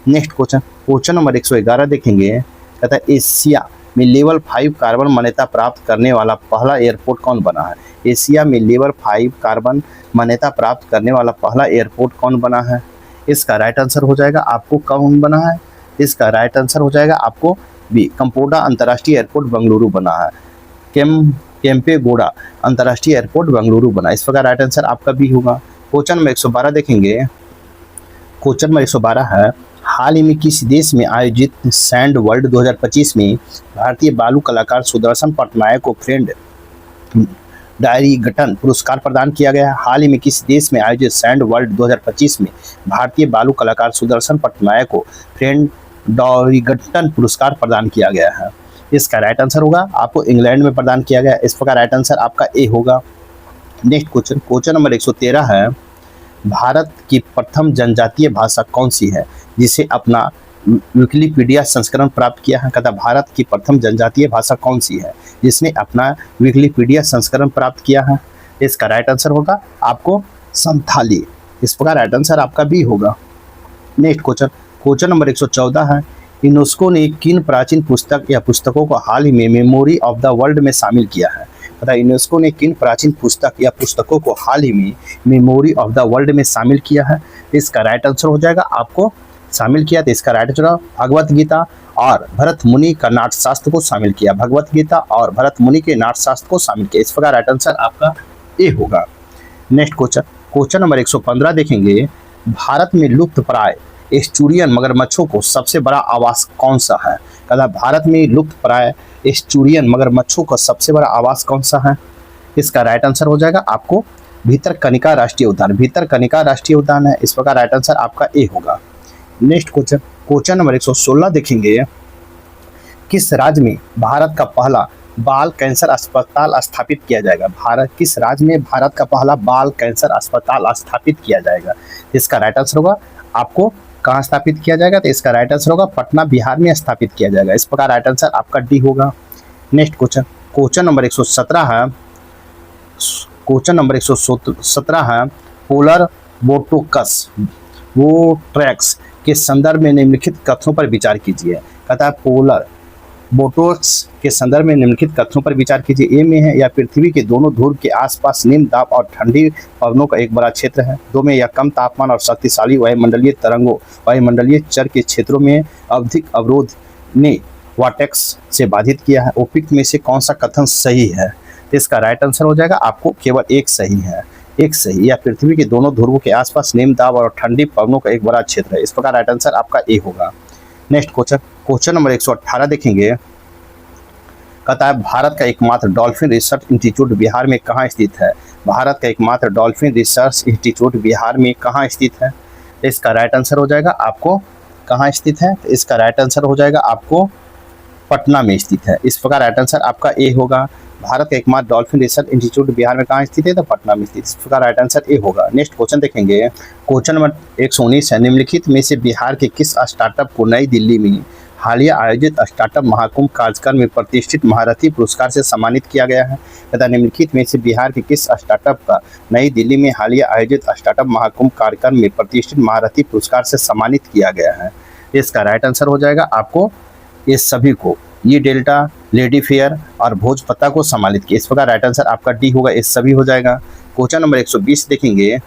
नेक्स्ट क्वेश्चन नंबर 111 देखेंगे। कहता है एशिया में लेवल 5 कार्बन मान्यता प्राप्त करने वाला पहला एयरपोर्ट कौन बना है। एशिया में लेवल 5 कार्बन मान्यता प्राप्त करने वाला पहला एयरपोर्ट कौन बना है। इसका राइट आंसर हो जाएगा आपको कौन बना है। इसका राइट आंसर हो जाएगा आपको बी कंपोडा अंतर्राष्ट्रीय एयरपोर्ट बेंगलुरु बना है। केम्पेगौड़ा अंतर्राष्ट्रीय एयरपोर्ट बेंगलुरु बना। इस प्रकार राइट आंसर आपका बी होगा। क्वेश्चन नंबर 112 देखेंगे। क्वेश्चन नंबर 112 है हाल ही में किस देश में आयोजित सैंड वर्ल्ड 2025 में भारतीय बालू कलाकार सुदर्शन पटनायक को फ्रेंड डायरी गठन पुरस्कार प्रदान किया गया है। हाल ही में किस देश में आयोजित सैंड वर्ल्ड 2025 में भारतीय बालू कलाकार सुदर्शन पटनायक को फ्रेंड डॉरिगटन पुरस्कार प्रदान किया गया है? इसका राइट आंसर होगा आपको इंग्लैंड में प्रदान किया गया। इस प्रकार राइट आंसर आपका ए होगा। नेक्स्ट क्वेश्चन नंबर 113 है, भारत की प्रथम जनजातीय भाषा कौन सी है जिसे अपना विकिपीडिया संस्करण प्राप्त किया है? कहता भारत की प्रथम जनजातीय भाषा कौन सी है जिसने अपना विकिपीडिया संस्करण प्राप्त किया है? इसका राइट आंसर होगा आपको संथाली। इस प्रकार राइट आंसर आपका बी होगा। नेक्स्ट क्वेश्चन नंबर 114 है, यूनेस्को ने किन प्राचीन पुस्तक या पुस्तकों को हाल ही में मेमोरी ऑफ द वर्ल्ड में शामिल किया है? पता यूनेस्को ने किन प्राचीन पुस्तक या पुस्तकों को हाल ही में मेमोरी ऑफ द वर्ल्ड में शामिल किया है? इसका राइट आंसर हो जाएगा आपको शामिल किया। तो इसका राइट आंसर भगवत गीता और भरत मुनि का नाट्यशास्त्र को शामिल किया। भगवत गीता और भरत मुनि के नाट्यशास्त्र को शामिल किया। इस प्रकार राइट आंसर आपका ए होगा। नेक्स्ट क्वेश्चन नंबर 115 देखेंगे, भारत में लुप्त प्राय एस्चुरियन मगरमच्छों को सबसे बड़ा आवास कौन सा है? कहता भारत में लुप्त प्राय एस्चुरियन मगरमच्छों का सबसे बड़ा आवास कौन सा है? इसका राइट आंसर हो जाएगा आपको भितरकनिका राष्ट्रीय उद्यान। भितरकनिका राष्ट्रीय उद्यान है। इस प्रकार राइट आंसर आपका ए होगा। नेक्स्ट क्वेश्चन नंबर 116 देखेंगे, किस राज्य में भारत का पहला बाल कैंसर अस्पताल स्थापित किया जाएगा? किस राज्य में भारत का पहला बाल कैंसर अस्पताल स्थापित किया जाएगा? इसका राइट आंसर होगा आपको कहाँ स्थापित किया जाएगा? तो इसका राइट आंसर होगा पटना बिहार में स्थापित किया जाएगा। इस प्रकार राइट आंसर आपका डी होगा। नेक्स्ट क्वेश्चन नंबर 117 है, क्वेश्चन नंबर 117 है, पोलर बोटोकस वो ट्रैक्स के संदर्भ में निम्नलिखित कथनों पर विचार कीजिए। कहता है पोलर बोटोक्स के संदर्भ में निम्नलिखित कथनों पर विचार कीजिए। ए में है, या पृथ्वी के दोनों ध्रुव के आसपास निम्न दाब और ठंडी पवनों का एक बड़ा क्षेत्र है। दो में, या कम तापमान और शक्तिशाली वायुमंडलीय तरंगों वायुमंडलीय चर के क्षेत्रों में आवधिक अवरोध ने वाटेक्स से बाधित किया है। उपयुक्त में से कौन सा कथन सही है? इसका राइट आंसर हो जाएगा आपको केवल एक सही है। एक सही, या पृथ्वी के दोनों ध्रुवों के आसपास निम्न दाब और ठंडी पवनों का एक बड़ा क्षेत्र है। इस प्रकार राइट आंसर आपका ए होगा। नेक्स्ट क्वेश्चन नंबर 118 देखेंगे, कहता है भारत का एकमात्र डॉल्फिन रिसर्च इंस्टीट्यूट बिहार में कहाँ स्थित है? भारत का एकमात्र डॉल्फिन रिसर्च इंस्टीट्यूट बिहार में कहाँ स्थित है? इसका राइट आंसर हो जाएगा आपको कहाँ स्थित है? तो इसका राइट आंसर हो जाएगा आपको पटना में स्थित है। इस प्रकार राइट आंसर आपका ए होगा। भारत का एकमात्र डॉल्फिन रिसर्च इंस्टीट्यूट बिहार में कहाँ स्थित है? तो पटना में स्थित। इस प्रकार राइट आंसर ए होगा। नेक्स्ट क्वेश्चन देखेंगे, क्वेश्चन नंबर 119 है, निम्नलिखित में से बिहार के किस स्टार्टअप को नई दिल्ली में हालिया आयोजित स्टार्टअप महाकुंभ कार्यक्रम में प्रतिष्ठित महारथी पुरस्कार से सम्मानित किया गया है? तथा निम्नलिखित में से बिहार के किस स्टार्टअप का नई दिल्ली में हालिया आयोजित स्टार्टअप महाकुंभ कार्यक्रम में प्रतिष्ठित महारथी पुरस्कार से सम्मानित किया गया है? इसका राइट आंसर हो जाएगा आपको ये सभी को, ये डेल्टा, लेडी फेयर और भोजपत्ता को सम्मानित किया। इस प्रकार राइट आंसर आपका डी होगा। ये सभी हो जाएगा। क्वेश्चन नंबर 120 देखेंगे,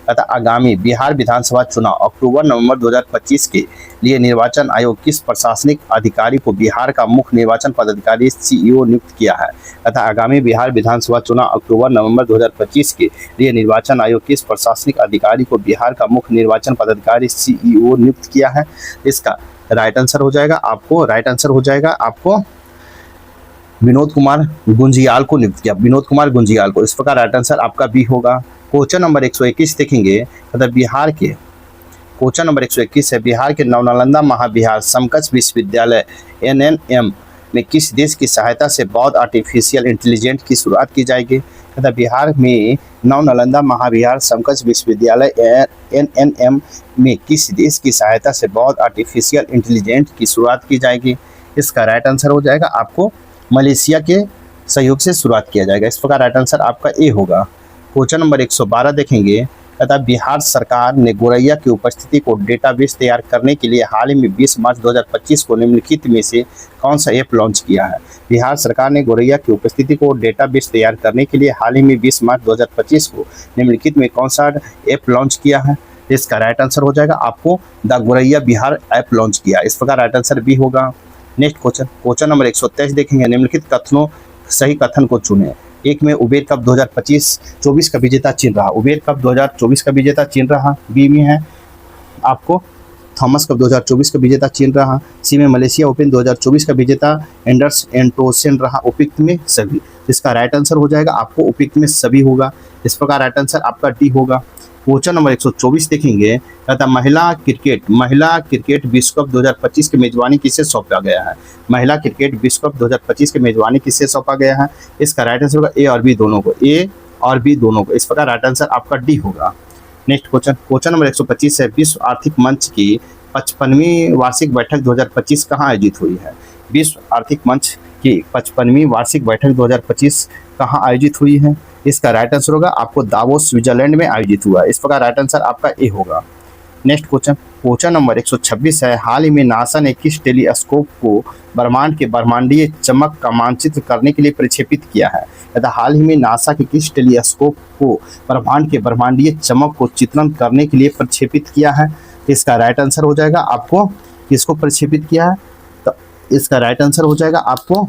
तथा आगामी बिहार विधानसभा चुनाव अक्टूबर नवंबर 2025 के लिए निर्वाचन आयोग किस प्रशासनिक अधिकारी को बिहार का मुख्य निर्वाचन पदाधिकारी सीईओ नियुक्त किया है? तथा आगामी बिहार विधानसभा चुनाव अक्टूबर नवंबर 2025 के लिए निर्वाचन आयोग किस प्रशासनिक अधिकारी को बिहार का मुख्य निर्वाचन पदाधिकारी सीईओ नियुक्त किया है? इसका राइट आंसर हो जाएगा आपको विनोद कुमार गुंजियाल को नियुक्त किया। विनोद कुमार गुंजियाल को। इस प्रकार राइट आंसर आपका बी होगा। क्वेश्चन नंबर 121 देखेंगे, मतलब बिहार के क्वेश्चन नंबर 121 है, बिहार के नवनालंदा महाविहार समकक्ष विश्वविद्यालय NNM में किस देश की सहायता से बौद्ध आर्टिफिशियल इंटेलिजेंस की शुरुआत की जाएगी? तथा बिहार में नवनालंदा महाविहार समकक्ष विश्वविद्यालय NNM में किस देश की सहायता से बौद्ध आर्टिफिशियल इंटेलिजेंस की शुरुआत की जाएगी? इसका राइट आंसर हो जाएगा आपको मलेशिया के सहयोग से शुरुआत किया जाएगा। इस प्रकार राइट आंसर आपका ए होगा। क्वेश्चन नंबर 112 देखेंगे, तथा बिहार सरकार ने गोरैया की उपस्थिति को डेटाबेस तैयार करने के लिए हाल ही में 20 मार्च 2025 को निम्नलिखित में से कौन सा ऐप लॉन्च किया है? बिहार सरकार ने गोरैया की उपस्थिति को डेटाबेस तैयार करने के लिए हाल ही में 20 मार्च 2025 को निम्नलिखित में कौन सा ऐप लॉन्च किया है? इसका राइट आंसर हो जाएगा आपको द गोरैया बिहार ऐप लॉन्च किया। इस प्रकार राइट आंसर बी होगा। नेक्स्ट क्वेश्चन नंबर 123 देखेंगे, निम्नलिखित कथनों सही कथन को चुने। एक में उबेर कप 2025-24 का विजेता चीन रहा। उबेर कप 2024 का विजेता चीन रहा। बी में है आपको थॉमस कप 2024 का विजेता चीन रहा। सी में मलेशिया ओपन 2024 का विजेता एंडर्स एंटोसन रहा। उपयुक्त में सभी। इसका राइट आंसर हो जाएगा आपको उपयुक्त में सभी होगा। इस प्रकार राइट आंसर आपका डी होगा। क्वेश्चन नंबर 124 देखेंगे, कहता महिला क्रिकेट विश्व कप 2025 की मेजबानी किसे सौंपा गया है। महिला क्रिकेट विश्व कप 2025 की मेजबानी किसे सौंपा गया है। इसका राइट आंसर होगा ए और बी दोनों को, ए और बी दोनों को। इस प्रकार राइट आंसर आपका डी होगा। नेक्स्ट क्वेश्चन नंबर 125 है, विश्व आर्थिक मंच की 55वीं वार्षिक बैठक 2025 कहाँ आयोजित हुई है। विश्व आर्थिक मंच की 55वीं वार्षिक बैठक 2025 कहाँ आयोजित हुई है। इसका राइट आंसर होगा आपको दावोस स्विट्जरलैंड में आयोजित हुआ। इस प्रकार राइट आंसर आपका ए होगा। नेक्स्ट क्वेश्चन नंबर 126 है, हाल ही में नासा ने किस टेलीस्कोप को ब्रह्मांड के ब्रह्मांडीय चमक का मानचित्र करने के लिए प्रक्षेपित किया है। तथा हाल ही में नासा के किस टेलीस्कोप को ब्रह्मांड के ब्रह्मांडीय चमक को चित्रण करने के लिए प्रक्षेपित किया है। इसका राइट आंसर हो जाएगा आपको किसको प्रक्षेपित किया है, तो इसका राइट आंसर हो जाएगा आपको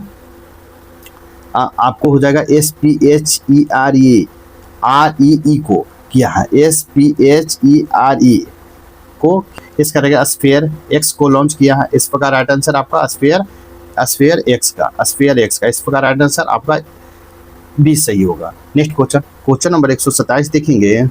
हो जाएगा SPHERE को किया है, SPHERE को इसका रहेगा स्फीयर एक्स को लॉन्च किया है। इस प्रकार राइट आंसर आपका स्फीयर एक्स का। इस प्रकार राइट आंसर आपका बी सही होगा। नेक्स्ट क्वेश्चन नंबर 127 देखेंगे।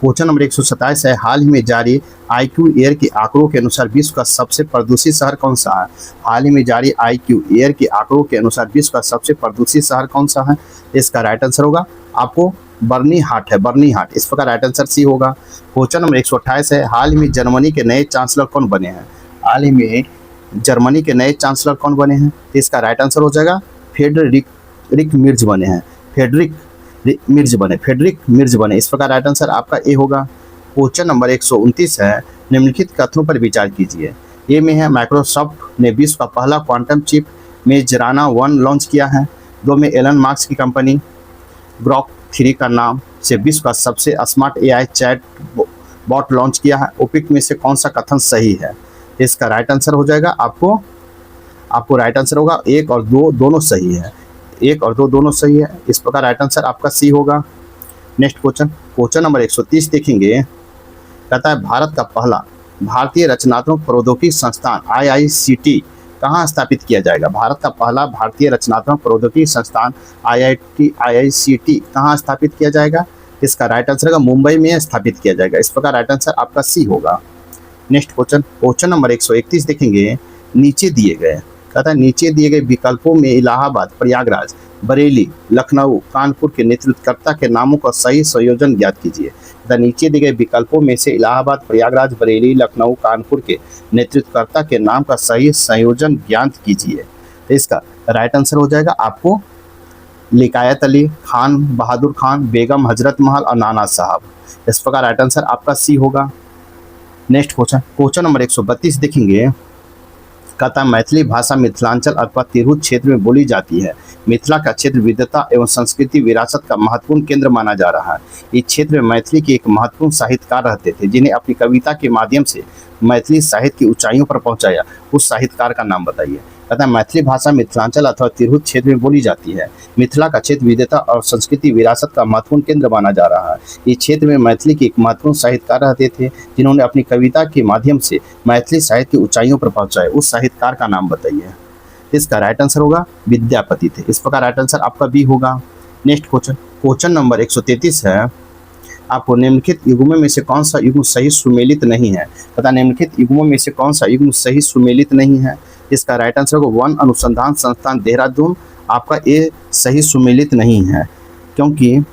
क्वेश्चन नंबर 127 है, हाल ही में जारी IQ एयर के आंकड़ों के अनुसार विश्व का सबसे प्रदूषित शहर कौन सा है। हाल ही में जारी IQ एयर के आंकड़ों के अनुसार विश्व का सबसे प्रदूषित शहर कौन सा है। इसका राइट आंसर होगा आपको बर्निहाट है, बर्निहाट। इस प्रकार राइट आंसर सी होगा। क्वेश्चन नंबर 128 है, हाल ही में जर्मनी के नए चांसलर कौन बने हैं। हाल ही में जर्मनी के नए चांसलर कौन बने हैं। इसका राइट आंसर हो जाएगा फेडरिक मिर्ज बने हैं, फेडरिक मिर्ज बने। इस प्रकार राइट आंसर आपका ए होगा। क्वेश्चन नंबर 129 है, निम्नलिखित कथनों पर विचार कीजिए। ए में है, माइक्रोसॉफ्ट ने विश्व का पहला क्वांटम चिप मेजराना 1 लॉन्च किया है। 2 में एलन मार्क्स की कंपनी ग्रॉक 3 का नाम से विश्व का सबसे smart AI chat bot launch किया है। उपयुक्त में से कौन सा कथन सही है। इसका राइट आंसर हो जाएगा आपको राइट आंसर होगा 1 और 2 दोनों सही है, 1 और 2 दोनों सही है। इस प्रकार राइट आंसर आपका सी होगा। नेक्स्ट क्वेश्चन नंबर 130 देखेंगे। कहता है, भारत का पहला भारतीय रचनात्मक प्रौद्योगिकी संस्थान IICT कहाँ स्थापित किया जाएगा। भारत का पहला भारतीय रचनात्मक प्रौद्योगिकी संस्थान IICT कहाँ स्थापित किया जाएगा। इसका राइट आंसर होगा मुंबई में स्थापित किया जाएगा। इस प्रकार राइट आंसर आपका सी होगा। नेक्स्ट क्वेश्चन नंबर 131 देखेंगे। नीचे दिए गए विकल्पों में इलाहाबाद, प्रयागराज, बरेली, लखनऊ, कानपुर के नेतृत्वकर्ता के नामों का सही संयोजन ज्ञात कीजिए। नीचे दिए गए विकल्पों में से इलाहाबाद, प्रयागराज, बरेली, लखनऊ, कानपुर के नेतृत्वकर्ता के नाम का सही संयोजन ज्ञात कीजिए। तो इसका राइट आंसर हो जाएगा आपको लिकायत अली, खान बहादुर खान, बेगम हजरत महल और नाना साहब। इस प्रकार राइट आंसर आपका सी होगा। नेक्स्ट क्वेश्चन नंबर 132 देखेंगे। कहता है, मैथिली भाषा मिथिलांचल अथवा तिरहुत क्षेत्र में बोली जाती है। मिथिला का क्षेत्र विविधता एवं संस्कृति विरासत का महत्वपूर्ण केंद्र माना जा रहा है। इस क्षेत्र में मैथिली के एक महत्वपूर्ण साहित्यकार रहते थे, जिन्हें अपनी कविता के माध्यम से मैथिली साहित्य की ऊंचाइयों पर पहुंचाया। उस साहित्यकार का नाम बताइए। कहता है, मैथिली भाषा मिथिलांचल अथवा तिरहुत क्षेत्र में बोली जाती है। मिथिला का क्षेत्र विविधता और संस्कृति विरासत का महत्वपूर्ण केंद्र माना जा रहा है। इस क्षेत्र में मैथिली के एक महत्वपूर्ण साहित्यकार रहते थे, जिन्होंने अपनी कविता के माध्यम से मैथिली साहित्य की ऊंचाइयों पर पहुंचाया। उस साहित्यकार का नाम बताइए। इसका राइट आंसर होगा विद्यापति थे। इस प्रकार राइट आंसर आपका बी होगा। नेक्स्ट क्वेश्चन नंबर 133 है, आपको निम्नलिखित युग्मों में से कौन सा युग्म सही सुमेलित नहीं है। पता निम्नलिखित युग्मों में से कौन सा युग्म सही सुमेलित नहीं है। इसका राइट आंसर होगा वन अनुसंधान संस्थान देहरादून। आपका ए सही सुमेलित नहीं है, क्योंकि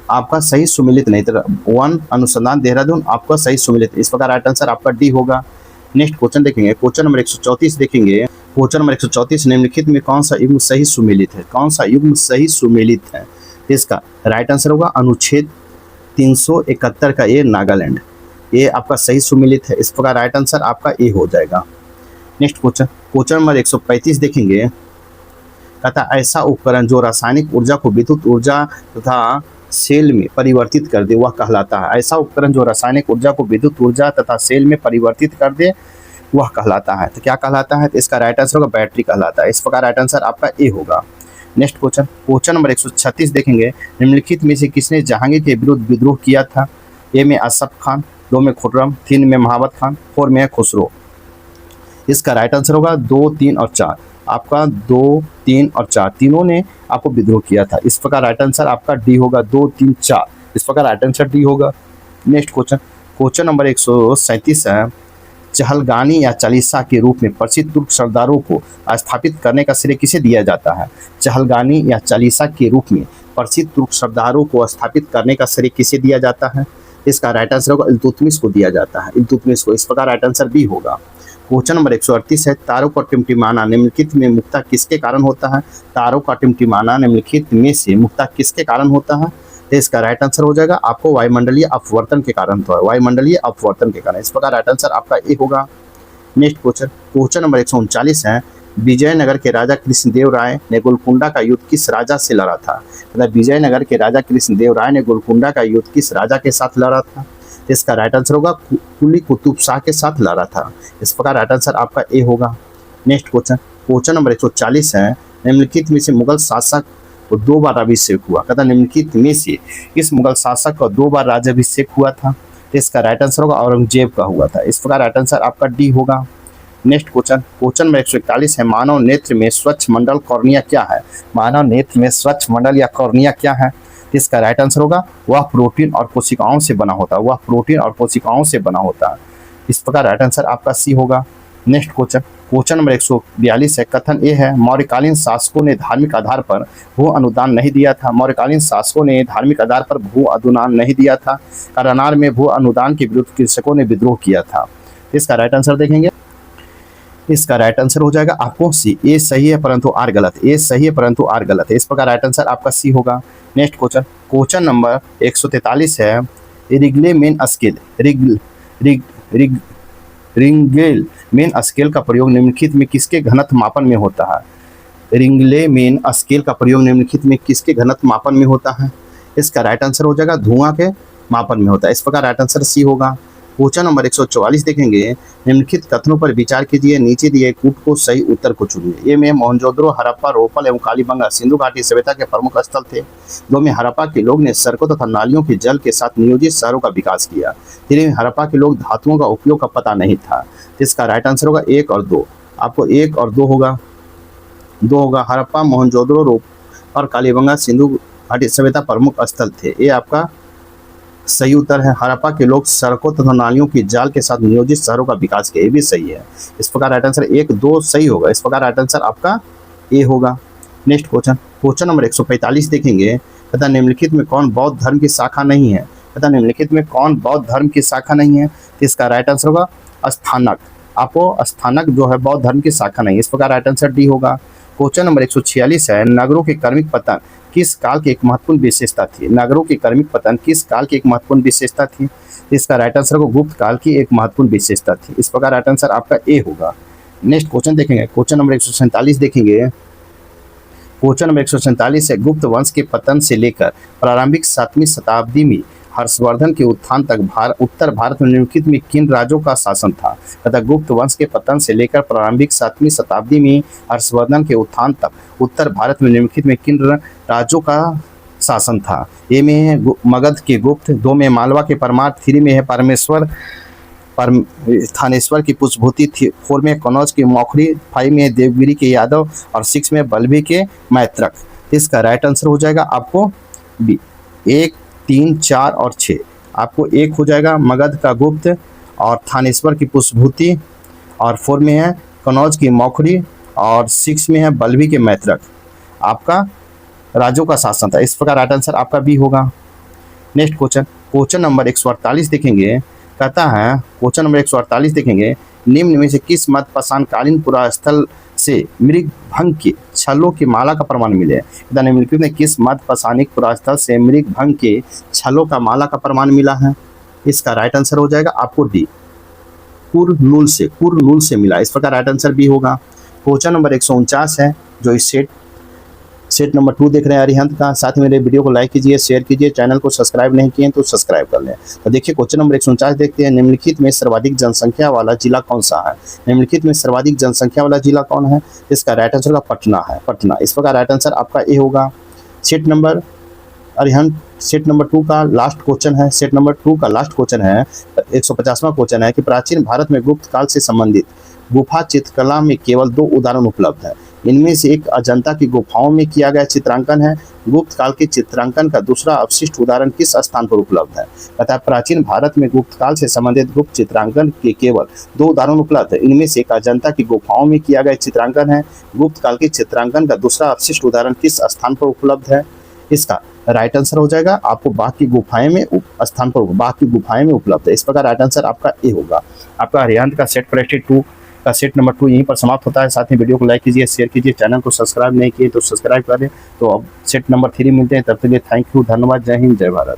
आपका सही सुमेलित नहीं था। वन अनुसंधान देहरादून आपका सही सुमेलित। इस प्रकार राइट आंसर आपका डी होगा। नेक्स्ट क्वेश्चन देखेंगे। क्वेश्चन नंबर 134 देखेंगे। क्वेश्चन नंबर 134, निम्नलिखित में कौन सा युग्म सही सुमेलित है। कौन सा युग्म सही सुमेलित है। इसका राइट आंसर होगा अनुच्छेद 371 का ए नागालैंड। ये आपका सही सुमेलित है। इस प्रकार राइट आंसर आपका ए हो जाएगा। नेक्स्ट क्वेश्चन नंबर 135 देखेंगे। कहता ऐसा उपकरण जो रासायनिक ऊर्जा को विद्युत ऊर्जा तथा सेल में परिवर्तित कर दे वह कहलाता है। ऐसा उपकरण जो रासायनिक ऊर्जा को विद्युत ऊर्जा तथा सेल में परिवर्तित कर दे वह कहलाता है। तो क्या कहलाता है। तो इसका राइट आंसर होगा बैटरी कहलाता है। इस प्रकार राइट आंसर आपका ए होगा। नेक्स्ट क्वेश्चन नंबर 136 देखेंगे। निम्नलिखित में से किसने जहांगीर के विरुद्ध विद्रोह किया था। ए में असफ खान, 2 में खुर्रम, 3 में महाबत खान, 4 में खुसरो। इसका राइट आंसर होगा 2, 3 और 4। आपका 2, 3 और 4 तीनों ने आपको विद्रोह किया था। इस प्रकार राइट आंसर आपका डी होगा, 2, 3, 4। इस प्रकार राइट आंसर डी होगा। नेक्स्ट क्वेश्चन, क्वेश्चन नंबर 137 है, चहलगानी या चालीसा के रूप में प्रसिद्ध तुर्क सरदारों को स्थापित करने का श्रेय किसे दिया जाता है? चहलगानी या चालीसा के रूप में प्रसिद्ध तुर्क सरदारों को स्थापित करने का श्रेय किसे दिया जाता है? इसका राइट आंसर होगा इल्तुतमिश को दिया जाता है, इल्तुतमिश को। इस प्रकार राइट आंसर बी होगा। क्वेश्चन नंबर 138 है, तारों का टिमटिमाना निम्नलिखित में मुक्ता किसके कारण होता है? तारों का टिमटिमाना निम्नलिखित में से मुक्ता किसके कारण होता है? तो इसका राइट आंसर हो जाएगा आपको वायुमंडलीय अपवर्तन के कारण, तो वायुमंडलीय अपवर्तन के कारण। इस प्रकार राइट आंसर आपका ए होगा। नेक्स्ट क्वेश्चन, क्वेश्चन नंबर 139 है, विजयनगर के राजा कृष्णदेव राय ने गोलकुंडा का युद्ध किस राजा से लड़ा था? मतलब विजयनगर के राजा कृष्णदेव राय ने गोलकुंडा का युद्ध किस राजा के साथ लड़ा था? इसका राइट आंसर होगा कुली कुतुब शाह के साथ लड़ा था। इस प्रकार राइट आंसर आपका ए होगा। नेक्स्ट क्वेश्चन, क्वेश्चन नंबर 140 है, निम्नलिखित में से मुगल शासक को 2 बार अभिषेक हुआ? कहता निम्नलिखित में से इस मुगल शासक का 2 बार राज्याभिषेक हुआ था? तो इसका राइट आंसर होगा औरंगजेब का हुआ था। इस प्रकार राइट आंसर आपका डी होगा। नेक्स्ट क्वेश्चन, क्वेश्चन नंबर 141 है, मानव नेत्र में स्वच्छ मंडल कॉर्निया क्या है? मानव नेत्र में स्वच्छ मंडल या कॉर्निया क्या है? इसका राइट आंसर होगा वह प्रोटीन और कोशिकाओं से बना होता है, वह प्रोटीन और कोशिकाओं से बना होता है। इस प्रकार राइट आंसर आपका सी होगा। नेक्स्ट क्वेश्चन, क्वेश्चन नंबर 142 है, कथन ए है, मौर्यकालीन शासकों ने धार्मिक आधार पर भू अनुदान नहीं दिया था? मौर्यकालीन शासकों ने धार्मिक आधार पर भू अनुदान नहीं दिया था। करनार में भू अनुदान के विरुद्ध कृषकों ने विद्रोह किया था। इसका राइट आंसर देखेंगे, इसका राइट आंसर हो जाएगा आपको सी। ए सही है परंतु आर गलत, ए सही है परंतु आर गलत है। इस प्रकार राइट आंसर आपका सी होगा। नेक्स्ट क्वेश्चन, क्वेश्चन नंबर 143 है, रिंगले मेन स्केल रिंगेल मेन स्केल का प्रयोग निम्नलिखित में किसके घनत्व मापन में होता है? रिंगले मेन स्केल का प्रयोग निम्नलिखित में किसके घनत्व मापन में होता है? इसका राइट आंसर हो जाएगा धुआं के मापन में होता है। इस प्रकार राइट आंसर सी होगा। क्वेश्चन नंबर 144 देखेंगे, निम्नलिखित कथनों पर विचार कीजिए, नीचे दिए कूट को सही उत्तर को चुनिए। ए में मोहनजोदड़ो, हड़प्पा, रोपल एवं कालीबंगा सिंधु घाटी सभ्यता के प्रमुख स्थल थे। 2 में हड़प्पा के लोग ने सड़कों तथा नालियों के जल के साथ नियोजित शहरों का विकास किया। 3 में हड़प्पा के लोग धातुओं का उपयोग का पता नहीं था। इसका राइट आंसर होगा 1 और 2। आपको 1 और 2 होगा, 2 होगा। हड़प्पा, मोहनजोदड़ो, रोपल और कालीबंगा सिंधु घाटी सभ्यता प्रमुख स्थल थे। ये आपका सही उत्तर है। हड़प्पा के लोग सड़कों तथा नालियों की जाल के साथ नियोजित शहरों का विकास किया, ये भी सही है। इस प्रकार राइट आंसर 1, 2 सही होगा। इस प्रकार राइट आंसर आपका ए होगा। नेक्स्ट क्वेश्चन, क्वेश्चन नंबर 145 देखेंगे, तथा निम्नलिखित में कौन बौद्ध धर्म की शाखा नहीं है? तथा निम्नलिखित में कौन बौद्ध धर्म की शाखा नहीं है? तो इसका राइट आंसर होगा स्थानक। आपको स्थानक जो है बौद्ध धर्म की शाखा नहीं है। इस प्रकार राइट आंसर डी होगा। क्वेश्चन नंबर 146 है, नगरों के क्रमिक पतन किस काल की एक महत्वपूर्ण विशेषता थी? नगरों के क्रमिक पतन किस काल की एक महत्वपूर्ण विशेषता थी? इसका राइट आंसर को गुप्त काल की एक महत्वपूर्ण विशेषता थी। इस प्रकार राइट आंसर आपका ए होगा। नेक्स्ट क्वेश्चन देखेंगे, क्वेश्चन नंबर 147 देखेंगे। क्वेश्चन नंबर 147 है, गुप्त वंश के पतन से लेकर प्रारंभिक 7वीं शताब्दी में हर्षवर्धन के उत्थान तक उत्तर भारत में निम्नलिखित में किन राज्यों का शासन था? तथा गुप्त वंश के पतन से लेकर प्रारंभिक 7वीं शताब्दी में हर्षवर्धन के उत्थान तक उत्तर भारत में निम्नलिखित में किन राज्यों का शासन था? ए में है मगध के गुप्त, 2 में मालवा के परमार, 3 में है थानेश्वर की पुष्पभूति, 4 में कनौज के मौखरी, 5 में देवगिरी के यादव और 6 में बल्लभी के मैत्रक। इसका राइट आंसर हो जाएगा आपको बी। 1, 3, 4 और 6। आपको 1 हो जाएगा मगध का गुप्त और थानेश्वर की पुष्पभूति, और 4 में है कनौज की मौखरी और 6 में है बल्लभी के मैत्रक। आपका राज्यों का शासन था। इस प्रकार राइट आंसर आपका बी होगा। नेक्स्ट क्वेश्चन, क्वेश्चन नंबर 148 देखेंगे। कहता है क्वेश्चन नंबर 148 देखेंगे, निम्न में से किस मध्य पाषाणकालीन पुरास्थल से मृग भंग के छलों की माला का प्रमाण मिले? निम्नलिखित में किस मध्य पाषाणिक पुरास्थल से मृग भंग के छलों का माला का प्रमाण मिला है? इसका राइट आंसर हो जाएगा आपको डी, कुरनूल से मिला। इस प्रकार राइट आंसर बी होगा। क्वेश्चन नंबर 149 है, जो इस सेट नंबर 2 देख रहे हैं अरिहंत का। साथ ही मेरे वीडियो को लाइक कीजिए, शेयर कीजिए, चैनल को सब्सक्राइब नहीं किए तो सब्सक्राइब कर लें। तो देखिए क्वेश्चन नंबर 149 देखते हैं, निम्नलिखित में सर्वाधिक जनसंख्या वाला जिला कौन सा है? निम्नलिखित में सर्वाधिक जनसंख्या वाला जिला कौन है? इसका राइट आंसर का पटना है, पटना। इस प्रकार राइट आंसर आपका ए होगा। Set number Arihant set number 2 का लास्ट क्वेश्चन है। सेट नंबर 2 का लास्ट क्वेश्चन है, 150वां क्वेश्चन है कि प्राचीन भारत में गुप्त काल से संबंधित गुफा चित्रकला में केवल 2 उदाहरण उपलब्ध है। इनमें से एक अजंता की गुफाओं में किया गया चित्रांकन है। गुप्त काल के चित्रांकन का दूसरा अवशिष्ट उदाहरण किस स्थान पर उपलब्ध है? तथा प्राचीन भारत में गुप्त काल से संबंधित गुप्त चित्रांकन के केवल 2 उदाहरण उपलब्ध है। इनमें से एक अजंता की गुफाओं में किया गया चित्रांकन है। गुप्त काल के चित्रांकन का दूसरा अवशिष्ट उदाहरण किस स्थान पर उपलब्ध है? इसका राइट आंसर हो जाएगा आपको बाघ की गुफाएं में स्थान पर बाघ की गुफाएं में उपलब्ध है। इस प्रकार राइट आंसर आपका ए होगा। आपका अरिहंत का सेट प्रेस्टीज 2 का सेट नंबर 2 यहीं पर समाप्त होता है। साथ में वीडियो को लाइक कीजिए, शेयर कीजिए, चैनल को सब्सक्राइब नहीं किए तो सब्सक्राइब करें। तो अब सेट नंबर 3 मिलते हैं, तब तक के लिए थैंक यू, धन्यवाद, जय हिंद, जय भारत।